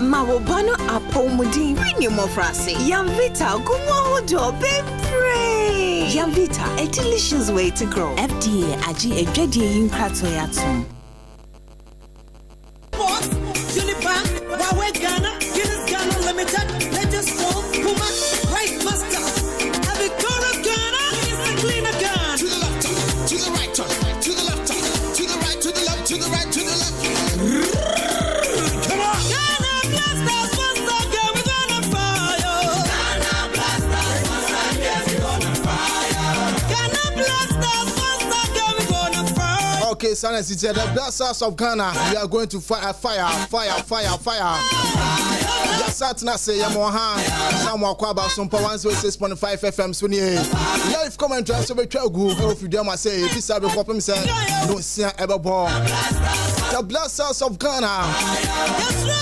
mawobano apomodin free ne mofrase Janvita gumo hodo bebre Janvita, a delicious way to grow. FDA agi ejedi yinkratwe yatum. Boss, Unibank, Huawei Ghana, Guinness Ghana Limited, Legends Phone, Puma, Right Master, Avicora Ghana, is the cleaner gun. To the left, to the right, to the left, to the right, to the left, to the right, to the left. Come on! Ghana Blasters, once again we're gonna fire. Ghana Blasters, Sana City, the blasters of Ghana. We are going to fire. Just Saturday, say Yamoha, Samuel Kwaba, Sompa 106.5 FM, Sunny. Live comment, so we try go. If you dare, I say, this I will pop him, say, don't see ever born. The blasters of Ghana.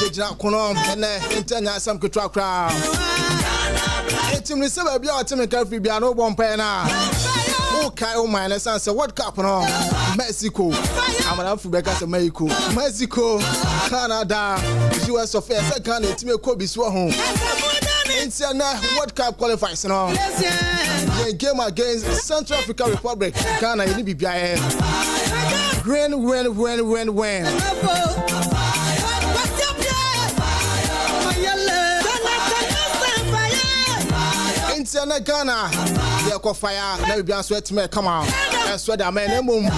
Jejina Konom, and Intenya Sam Kutra. Team receive be our team in Calfree be no one pena. Okay, oh my say what cup no? Mexico. I'm an African say Mexico, Canada, US of A, Ghana team ko bi so ho. Intina World Cup qualifiers no. The game against Central African Republic, Ghana you be bia. Win. Intina Ghana, they are fire. Now we be on sweat me come on. And sweat that man emum.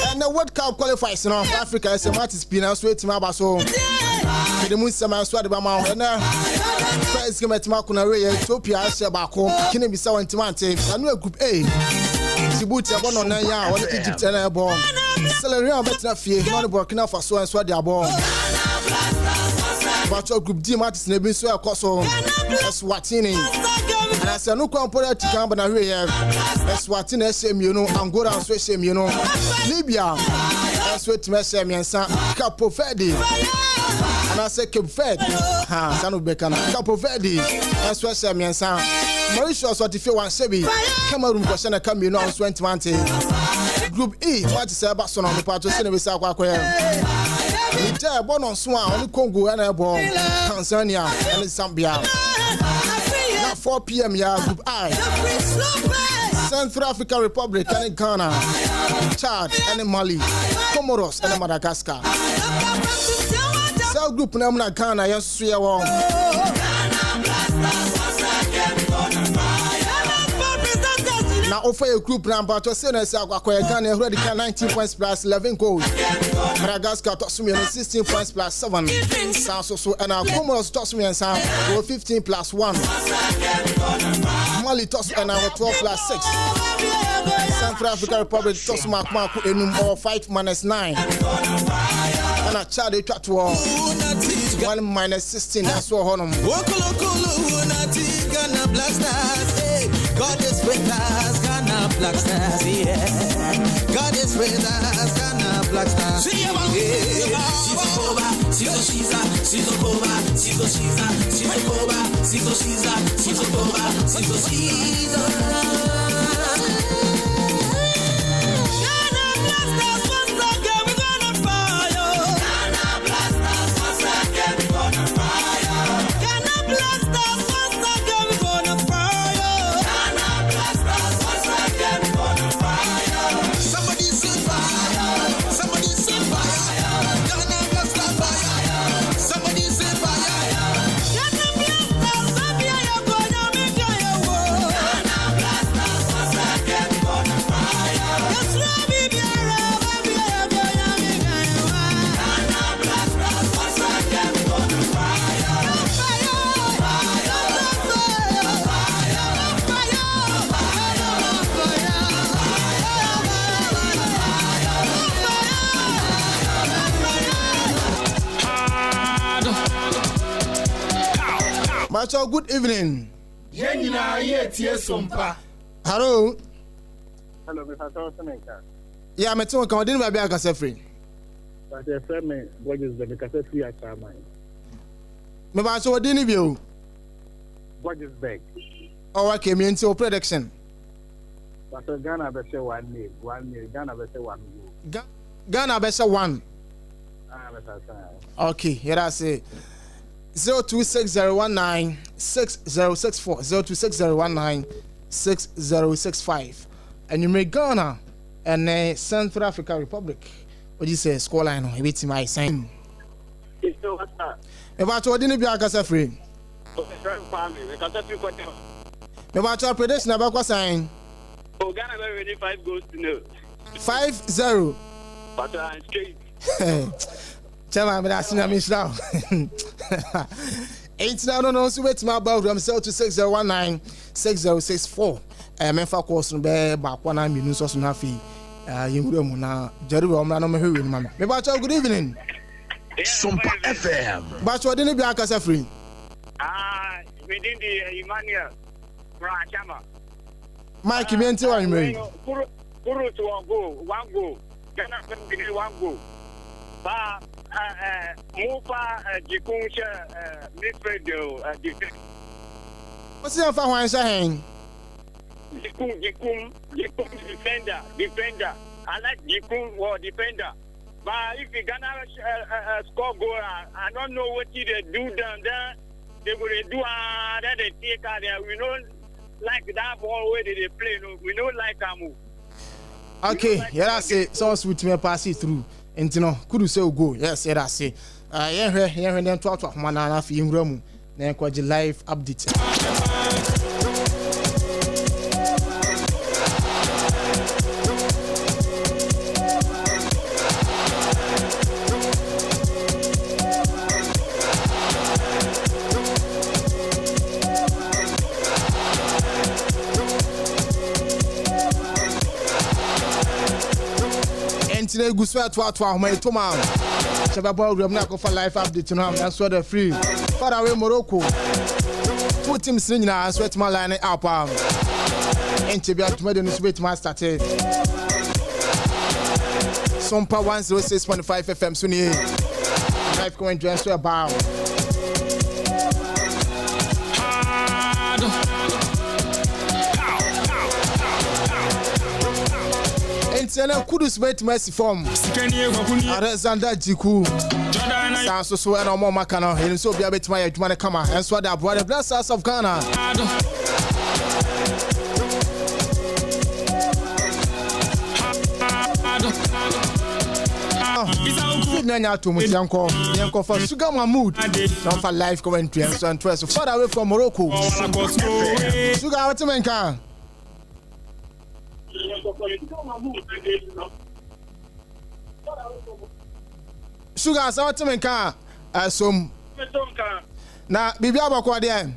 And the World Cup qualifiers in Africa is a match spin and sweat me abaso. The moon summer sweat the mama. And first game at Makuna Ethiopia Shabako. Kini bisa wantimante. And we group A. Djibouti abon on ya one Egypt and airborne. Celery better fear. Not Burkina Faso and sweat their born. But your group D matches never so a coso Swatini. And I said, no component to come, but I hear Swatini, same you know, Angola, and Swissam, you know, Libya, and Sweat Messam and San Capo Verde. And I said, Cape Verde, San Becana, Capo Verde, and Swissam and San Mauritius, what if you want Sebi, Cameroon, Cossana, come you know, 2020. Group E, what is about son on the part of Senegal, Niger born on Swan, only Congo and Airborne, Tanzania and Zambia. Now 4 p.m. yeah, Group I. Central African Republic and Ghana, Chad and Mali, Comoros and Madagascar. South Group Namna Ghana, yes, Swear Wong. Now offer a group number to send us out Ghana already 19 points plus 11 goals. Madagascar toss me 16 points plus 7. So and our Comoros toss me and 15 plus 1. Mali toss and our 12 plus 6. Central African Republic toss Mark or 5 minus 9. And a Chad they try to 1 minus 16. That's what honor. God is with us, Ghana Black Stars, yeah. God is with us, Ghana Black Stars. She's Macho, good evening. Hello. Hello, Mr. Thompson. Yeah, I'm talking about didn't be a cassette. But a friend, what is the cassette free at time? Maybe I saw didn't you. What is back? Oh, I came into prediction. But Ghana better 1 year, Ghana better 1 year. Ghana better 1. Okay, here I say 0260196064 0260196065 and you make Ghana and Central African Republic. What do you say? Scoreline no ebiti my sign. It's so what's that? About what didn't be a casa free. About your prediction about what sign? Oh, Ghana already 5 goals to nil. 5-0. But I'm straight. Tell me that's in miss now. 8 now no so wait my about them 0260196064. memfa course no be ba kwa na minu so na fi yewura mu na jari we omra no mehwe ni mama me ba cha good evening Sompa FM ba cha odini bi akasa free within the Emmanuel Brachama Mike me nti wa nwere Kuru to one go Ghana begin one go ba Mufa Jikuncha Mifredo defense what's your fa wan sha hen Jikum defender I like Jikum or defender but if you gonna score goal I don't know what they do down there they will do that they take out there we don't like that ball where they play no we don't like Amu okay yeah I say so sweet me pass it through and you know could say go yes yeah I say yeah then to mana na fi nwura mu na kwaji live update Today go sweat to my toma Shababa Ram na ko for life update no am so the free far away Morocco two teams in na sweat my line up enti bia to me no sweat my start Sompa 106.5 FM suni life going to so about Entiana kudus bet mercy form Alexander Jiku Sanso so and more makano and so be a bit my admana kama and so that brother bless us of Ghana Nanya to Mutianko Yanko for Sugar Mahmood don't for life commentary and so and so far away from Morocco Sugar what you can Sugar so what you can some na bibi abako there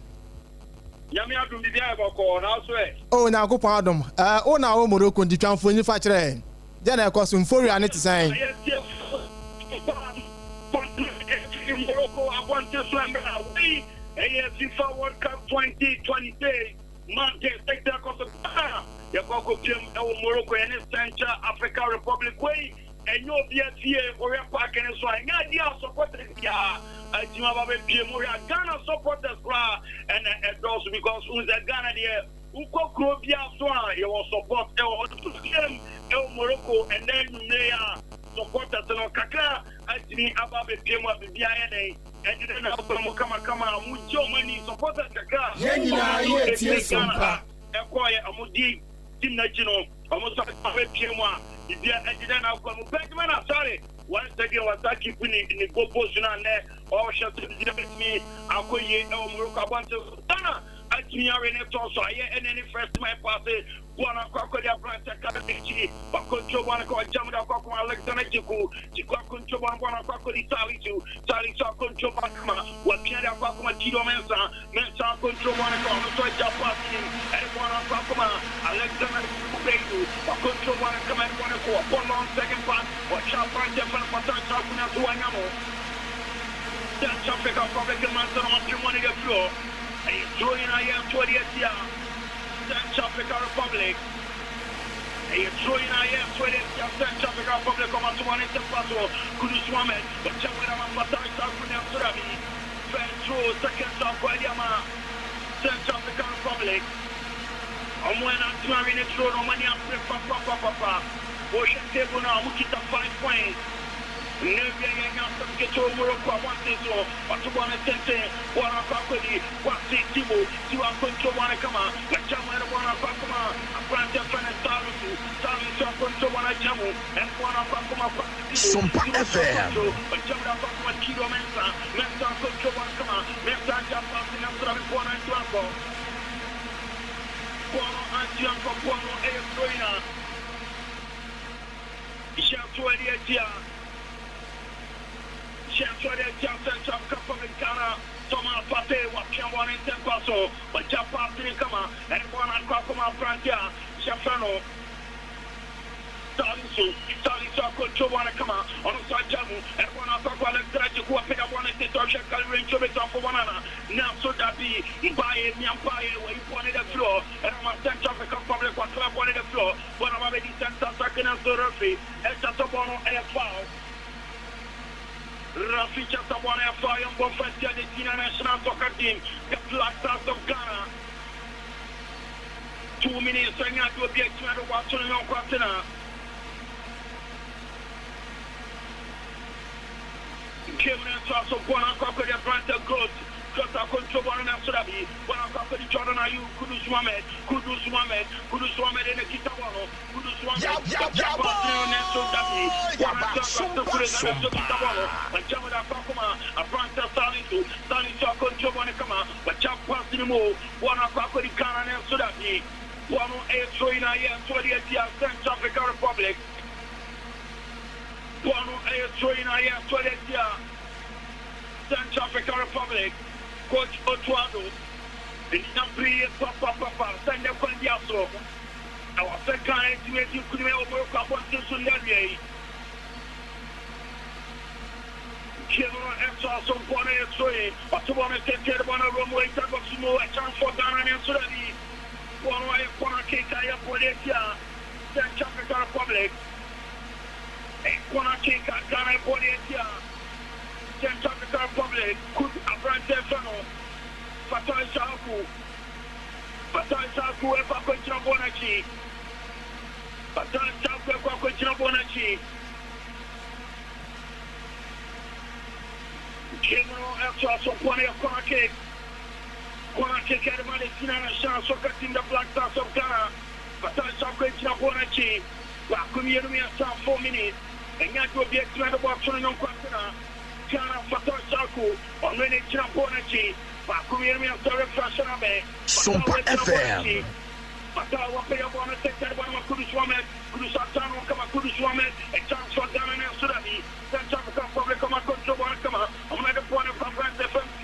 Yami adum bibi abako na so e oh na go pardon o na o Morocco di twanfo ni fa kire je na ekoso mfori ane ti san Morocco I want to slam away FIFA World Cup 2023 Manchester take that course ya kwa team Morocco and Central African Republic way and you be at here or park and so I dia supporters ya Jima Babe Piem Ghana supporters and those because who's Ghana there uko krobia so you will support team Morocco and then supporters no kakra ajini ababe Piem wa bibia ene and then kama mujo mani supporters kakra yenina yetie sompa ekoye amudi Tinachino, almost a Piem. If you are now come back, man, I'm sorry. Once again, was that keeping in the goal position and there, or shall me, I'll call you, Morocco, I want to Dana. I think you're in it also. I and any first my party, one of Crocodile Branch, Cabbage, but control one called Jamada Coco, Alexander Chiku, Chico control one of Crocodile Tali to control Bakama, what can I talk about Tito Mensa, Mensa control one called the Japan, and one of Crocoma, Alexander Chiku, but control one come and one for one long second part, or Japan, Japan, but I'm talking to Anamo. That's traffic of public master on the money the floor. And he's throwing I am 20th year. Central African Republic. And he's throwing I am 20th year. Central African Republic come on to one in the battle. Kudus Mohamed. But Chamwina Mafatari Sarfo Surabi. First throw, second stop, Kwadiama. Central African Republic. And when I'm throwing it through, no money I'm papa. Ocean table now, Mukita 5 points. Never get to Morocco, one thing so, but to one attention, one of Pakodi, one thing Tibo, you are control one come on, like Jamaica, one of Pakuma, a branch of Fan and Sarfo, control one of Jamu, and one of Pakuma, Sompa FM, but Jamaica Pakuma, Kido Mensa, Mensa control one come on, Mensa Japan, and after the corner and Sarfo. Pono Antianco, Pono Estrina, Shantuadia. Central Republic Ghana, Thomas Pat say what can one in temper so, but jump past in come on, and one on Kakuma Frantia, Shafano. Salisu control one come on the side jamu and one of the electric who pick up one to touch a range of it for one another. Now so that be buy a Yampire where you wanted the floor and I'm a center of the public what club wanted the floor, but I'm already sent a second and so referee and Chatobono and foul. Rafi Chatobono and foul on both first year the senior national soccer team, the Black Stars of Ghana. 2 minutes and you have to be a team of watching your partner. Came in to us of one and conquer the brand of growth. Got a control one and Surabi, one and conquer the Jordan Ayu, Kudus Mohamed, in the Kitawano, Kudus Mohamed, and Jamada Kakuma, a brand of Salisu, control one come out, but jump past the move, one and conquer the Ghana and Surabi, one on 8 in a year, 28 years, Central African Republic. Bono Ayotoina, 28 years, Central African Republic, Coach Otuado, and Nampri, Papa, send them from the Aso. Our second estimate, you could make over a couple of Sunday. General Extra, some Bono Ayotoina, but to want to take care of one of them, wait up some more, a chance for Ghana and Sudani. Bono Ayakona Kekaya, Poletia, Central African Republic. Konachika, Ghana, Poletia, Central African Republic, Could Abrante Fano, Fatai Saku, Eva Quentin Bonachi, Fatai Saku, Eva Quentin Bonachi, General Extra, so Pony of Konachik, Edmund, National Soccer Team, the Black Stars of Ghana, Fatai Saku, Quentin Bonachi, Community and 4 minutes. And yet will be a clear about turning on Quatina, Ghana, Fatar Saku, on many Chinaponachi, Bakumi and Sarah Frashanabe, SOMPA FM. Fatar will pay up on a second one of Kuduswamet, Kudusatano, Kamakuduswamet, a chance for Ghana and Sudani, Central African Public, Control Wanakama, on the point of conference FMQ,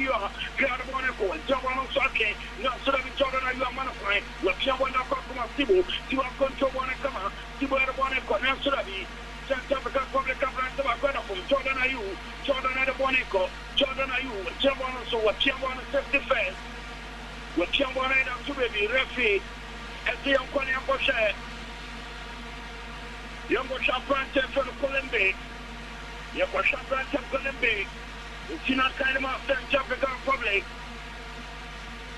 Ghana Monaco, and Jawano Sake, now Sudani Jordan, you are manifying, Lakiawana Kakuma Sibu, you are Control Wanakama, Sibu Wanako, and Sudani. Central African Public Conference of Aquana from Jordan Ayu, Jordan Adabonico, Jordan Ayu, Chamwana, so what Chamwana safety first, what Chamwana to baby, referee, as the young Kwani Amboshe, young Boshabrante from Colombe, young Boshabrante from Colombe, it's in a kind of Central African Republic,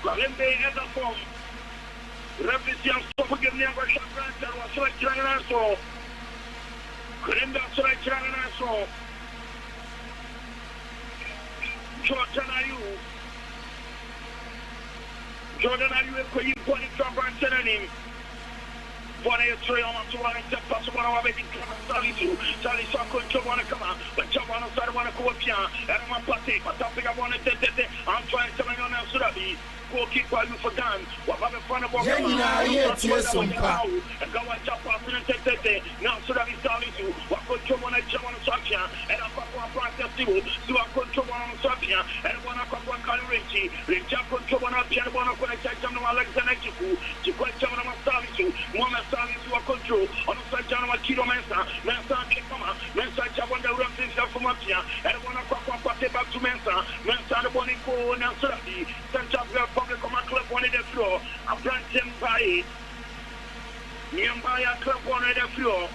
Colombe as a form, referee, young Sopagim, young Boshabrante, was selected so. Kurinda Surajan so Jordan Ayu Koyi Pony Trump Senanim. One is 3 on 2 and possible of a Charlie Sako Chawana Kama, but Chawana Sarwana Kuapia, and one party, but topic I wanted to I'm trying to on Surabi. Goalkeeper you for done. What have fun about and go and jump off and take now so that he's telling you what control one Sophia and I'm practice to a control one Sophia and one of one Calrici, the jump control one of Piano when I check them Alexander to question on Salisu, one Salisu a control on the side John Kilo Mensa, Kikama, Mensa Chavanda Ramsey from Mafia, and one of one party back to Mensa, the Bonico and Surabi, Central Public Club wanted the floor, a brand by Nyambaya Club wanted the floor,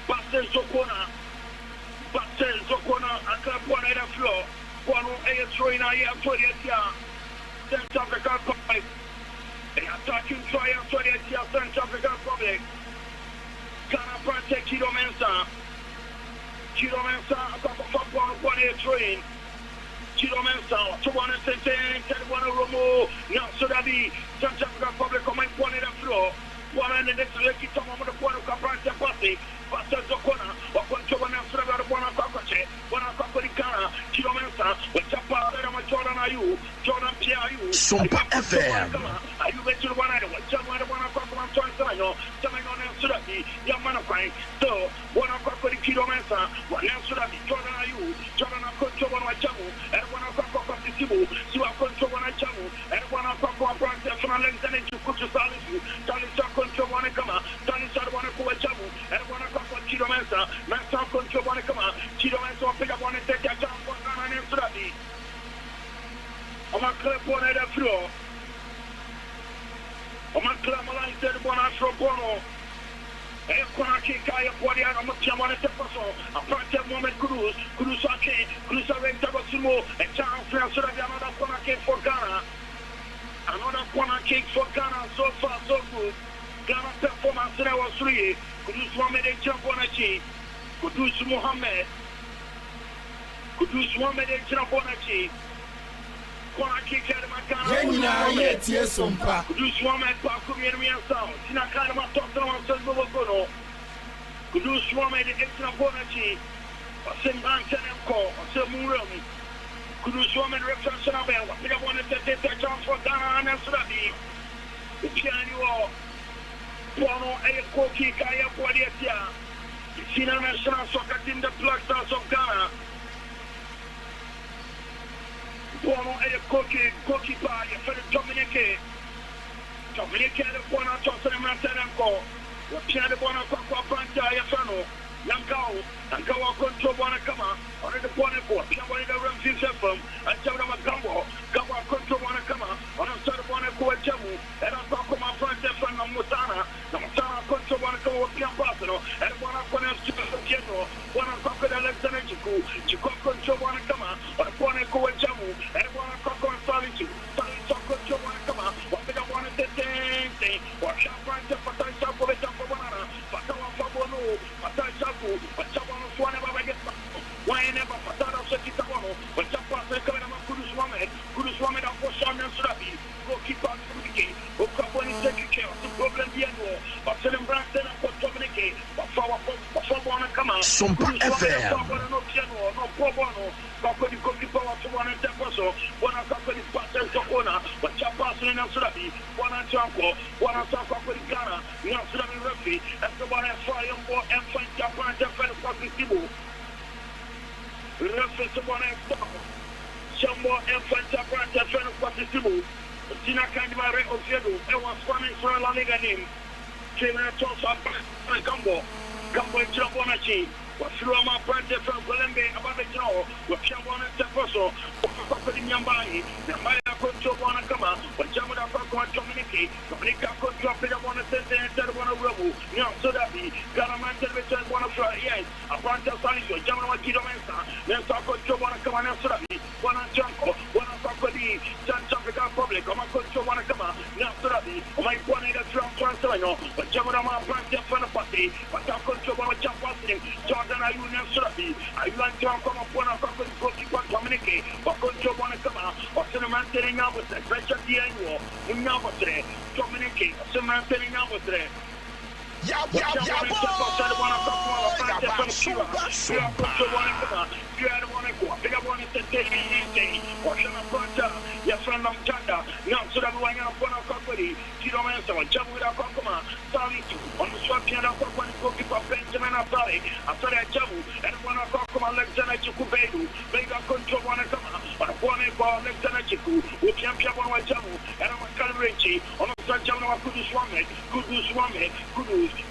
Basel Zokona, a club wanted the floor, one a throwing a year 20 years, Central African Republic, an attacking trial 20 years, Central African Republic, Ghana Protect Kido Mensa, a couple of football, one a train. Chilomensa, 210, Romo, now Sudabi, Central African Republic, come and point it up floor. One and the next leg, it's on the point of Cabrante Party, Pastor Zokona, or Control and Suraga, one of Kakache, one of Kakarikana, Chilomensa, with Chapa, Jordan Ayu, Jordan Piayu, SOMPA FM. Are you ready to one item? One of Kakarikana, Samanon and Surabi, Yamanafai, so one of Kakarikilomensa, one and Surabi, Jordan Ayu, Jordan Control, one of Jamu, and one of Kakasibu, Mensa control one come on. Chido Mensa pick up on it, take a jump for Ghana and Surabi. I'm a clip on the floor. I'm a clip on the one after Bono. A corner kick, I have body on the Tiamon at the person. A practice moment, Cruz, Cruzake, Cruzare Tabasumo, and Charles Surabi, another corner kick for Ghana. Another corner kick for Ghana, so far so good. Ghana performance was 3. Kudus Mohamed and Champonachi. Kudus Mohamed. Kudus Mohamed and Champonachi. Corner kick at Macana. SOMPA. Kudus Mohamed Pakumi and Miasan. Sinakana Matokana and Selbogono. Kudus Mohamed and Champonachi. Sim Anton and Co. Sim Murami. Kudus Mohamed reference on Abel. We don't want to take a chance for Ghana and Surabi. The Piano. Bono a Koki Kaya Podia, Sina National Soccer Team, the Black Stars of Ghana. Bono a Koki Pie, for the Dominique, the Bono Tossen and Mantanco, the Piano Bono Coco Panta, Yafano, Yankao, and Kawa Control Bonacama, or the Bonaco, Piano in the Ramsey Film, and Chavama Gambo, Kawa Control Bonacama, on a sort of Bonaco and Jamu, and I'll talk about Francis and Mutana. Namutana control one go with Piambasano, and one of the general, one of the Alexander Chico control one come out, or one go with Jamu, and one of Coco and Salisu, control one come out, what they don't want to say, or Champagne for Taisha for the Jump for Banana, Patawa Fabono, Pataishaku, but someone of one ever gets why never Patana Sekitano, but Jumpa Kudus Woman of Poshan and Surabi, go keep on communicating, or Kaponi taking care of the problem. SOMPA FM. Gambo Chabonachi, what through my brand from Colombia about the Joe, what Chabon and Teposo, what Yambani, the Maya Control Bonacama, what Jamada Paco Dominiki, Dominica Control Pedamona Sente and Terbona Robu, Nyam Sodabi, Garamantel return one of your yes, a brand of Saliso, Jamana Kido Mensa, then Sako Chobonacama and Sodabi, one on Janko, one on Sakodi, San Africa Public, or my Control Bonacama, Nyam Sodabi, or my Bonnet from Transalino, but Jamada brand from the party, but I control Champasin, Jordan Ayunan Surabi, I want to come upon a couple of goalkeeper Dominique, or control Bonacama, or Cinnamon telling out with the pressure Diano, Unavatre, Dominique, Cinnamon telling out with the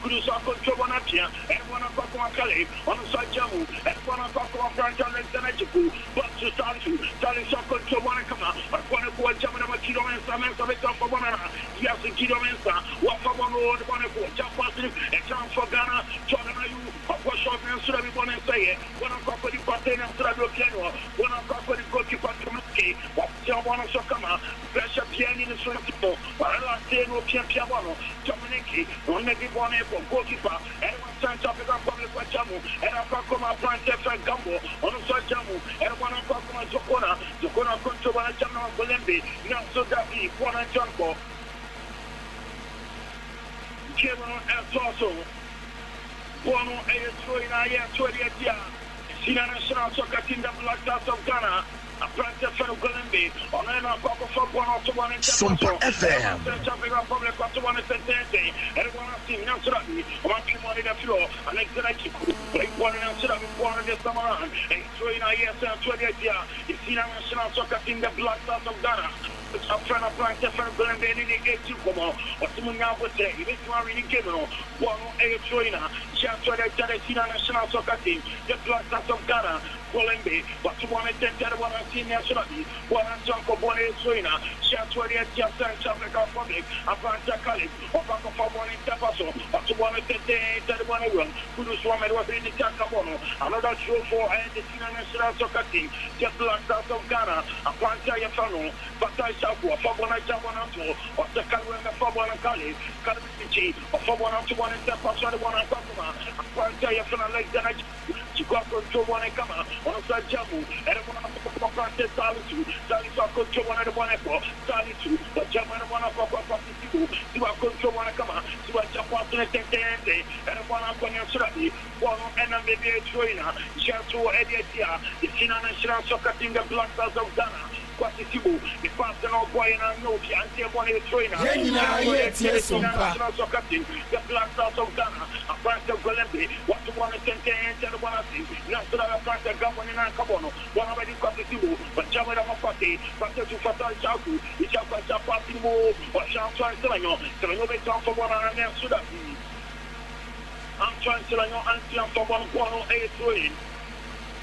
Kudus control one up here, and one of Kakale, on the side Jamu, and one of Kakwa Frank Alexander Chiku, but to Salisu control one come out, but one of what Jamana Kido and Saman Sabetan for one another. Yes, the Kido Mensa, what for one road, one of what Jump Positive, and Chance for Ghana, Jordan Ayu, what short and Surabi one and say it, one of Kakali Paten and Surabi Piano, one of Kakali Goalkeeper Kamaki, what Jamana Sokama, Pressure Piani in the Surabi, but I like saying no Piano, Dominique, on the one for goalkeeper, and one San Africa Public for Jamu, and a Kakoma Plant and Gambo, on the side Jamu, and one of Kakoma Zokona control one Jamu Colembe, not so that he, one and Janko. Cameron and Torso, Bono and Troina, 28 years, Sina National Soccer Team, the Black Stars of Ghana. SOMPA FM. Chance where they tell the national soccer team, the Black Stars of Ghana, Colombe, but to one and 10 one and senior nationally, one and Sanko Bone Suina, chance where they tell South Africa Republic, Atlanta Calip, Opako for one in Tapaso, but to one and 10 one run, Kudus Woman was in the Takabono, another show for the senior national soccer team, the Black Stars of Ghana, Atlanta Yafano, Batai Sarfo, for one and Jabanato, or the Kalwanga for one and Kali, Kalbici, or for one and 1 and Tapaso, one and Kakuma, Atlanta Yafana like the night. You got control one and come on side Jamu, and one of the Salisu, control one and one echo, Salisu, but German one of you are control one and come on, you are jump out to the day, and one of Surabi, one and a baby trainer, Jato Edia, the China National Soccer Team, the Black Stars of Ghana. Quatisibu, the personal boy and I know the anti-one trainer. National Soccer Team, the Black Stars of Ghana, a France of Golembe, what to want to send and one of them, National France of Gabon and Cabono, one of the Quatisibu, but Jamada Mafati, Pastor to Fatal Chaku, which are Pasimo, or Chantal Selano, Selano Beton for one and then Sudan. I'm trying to know Antian for one, 108 3.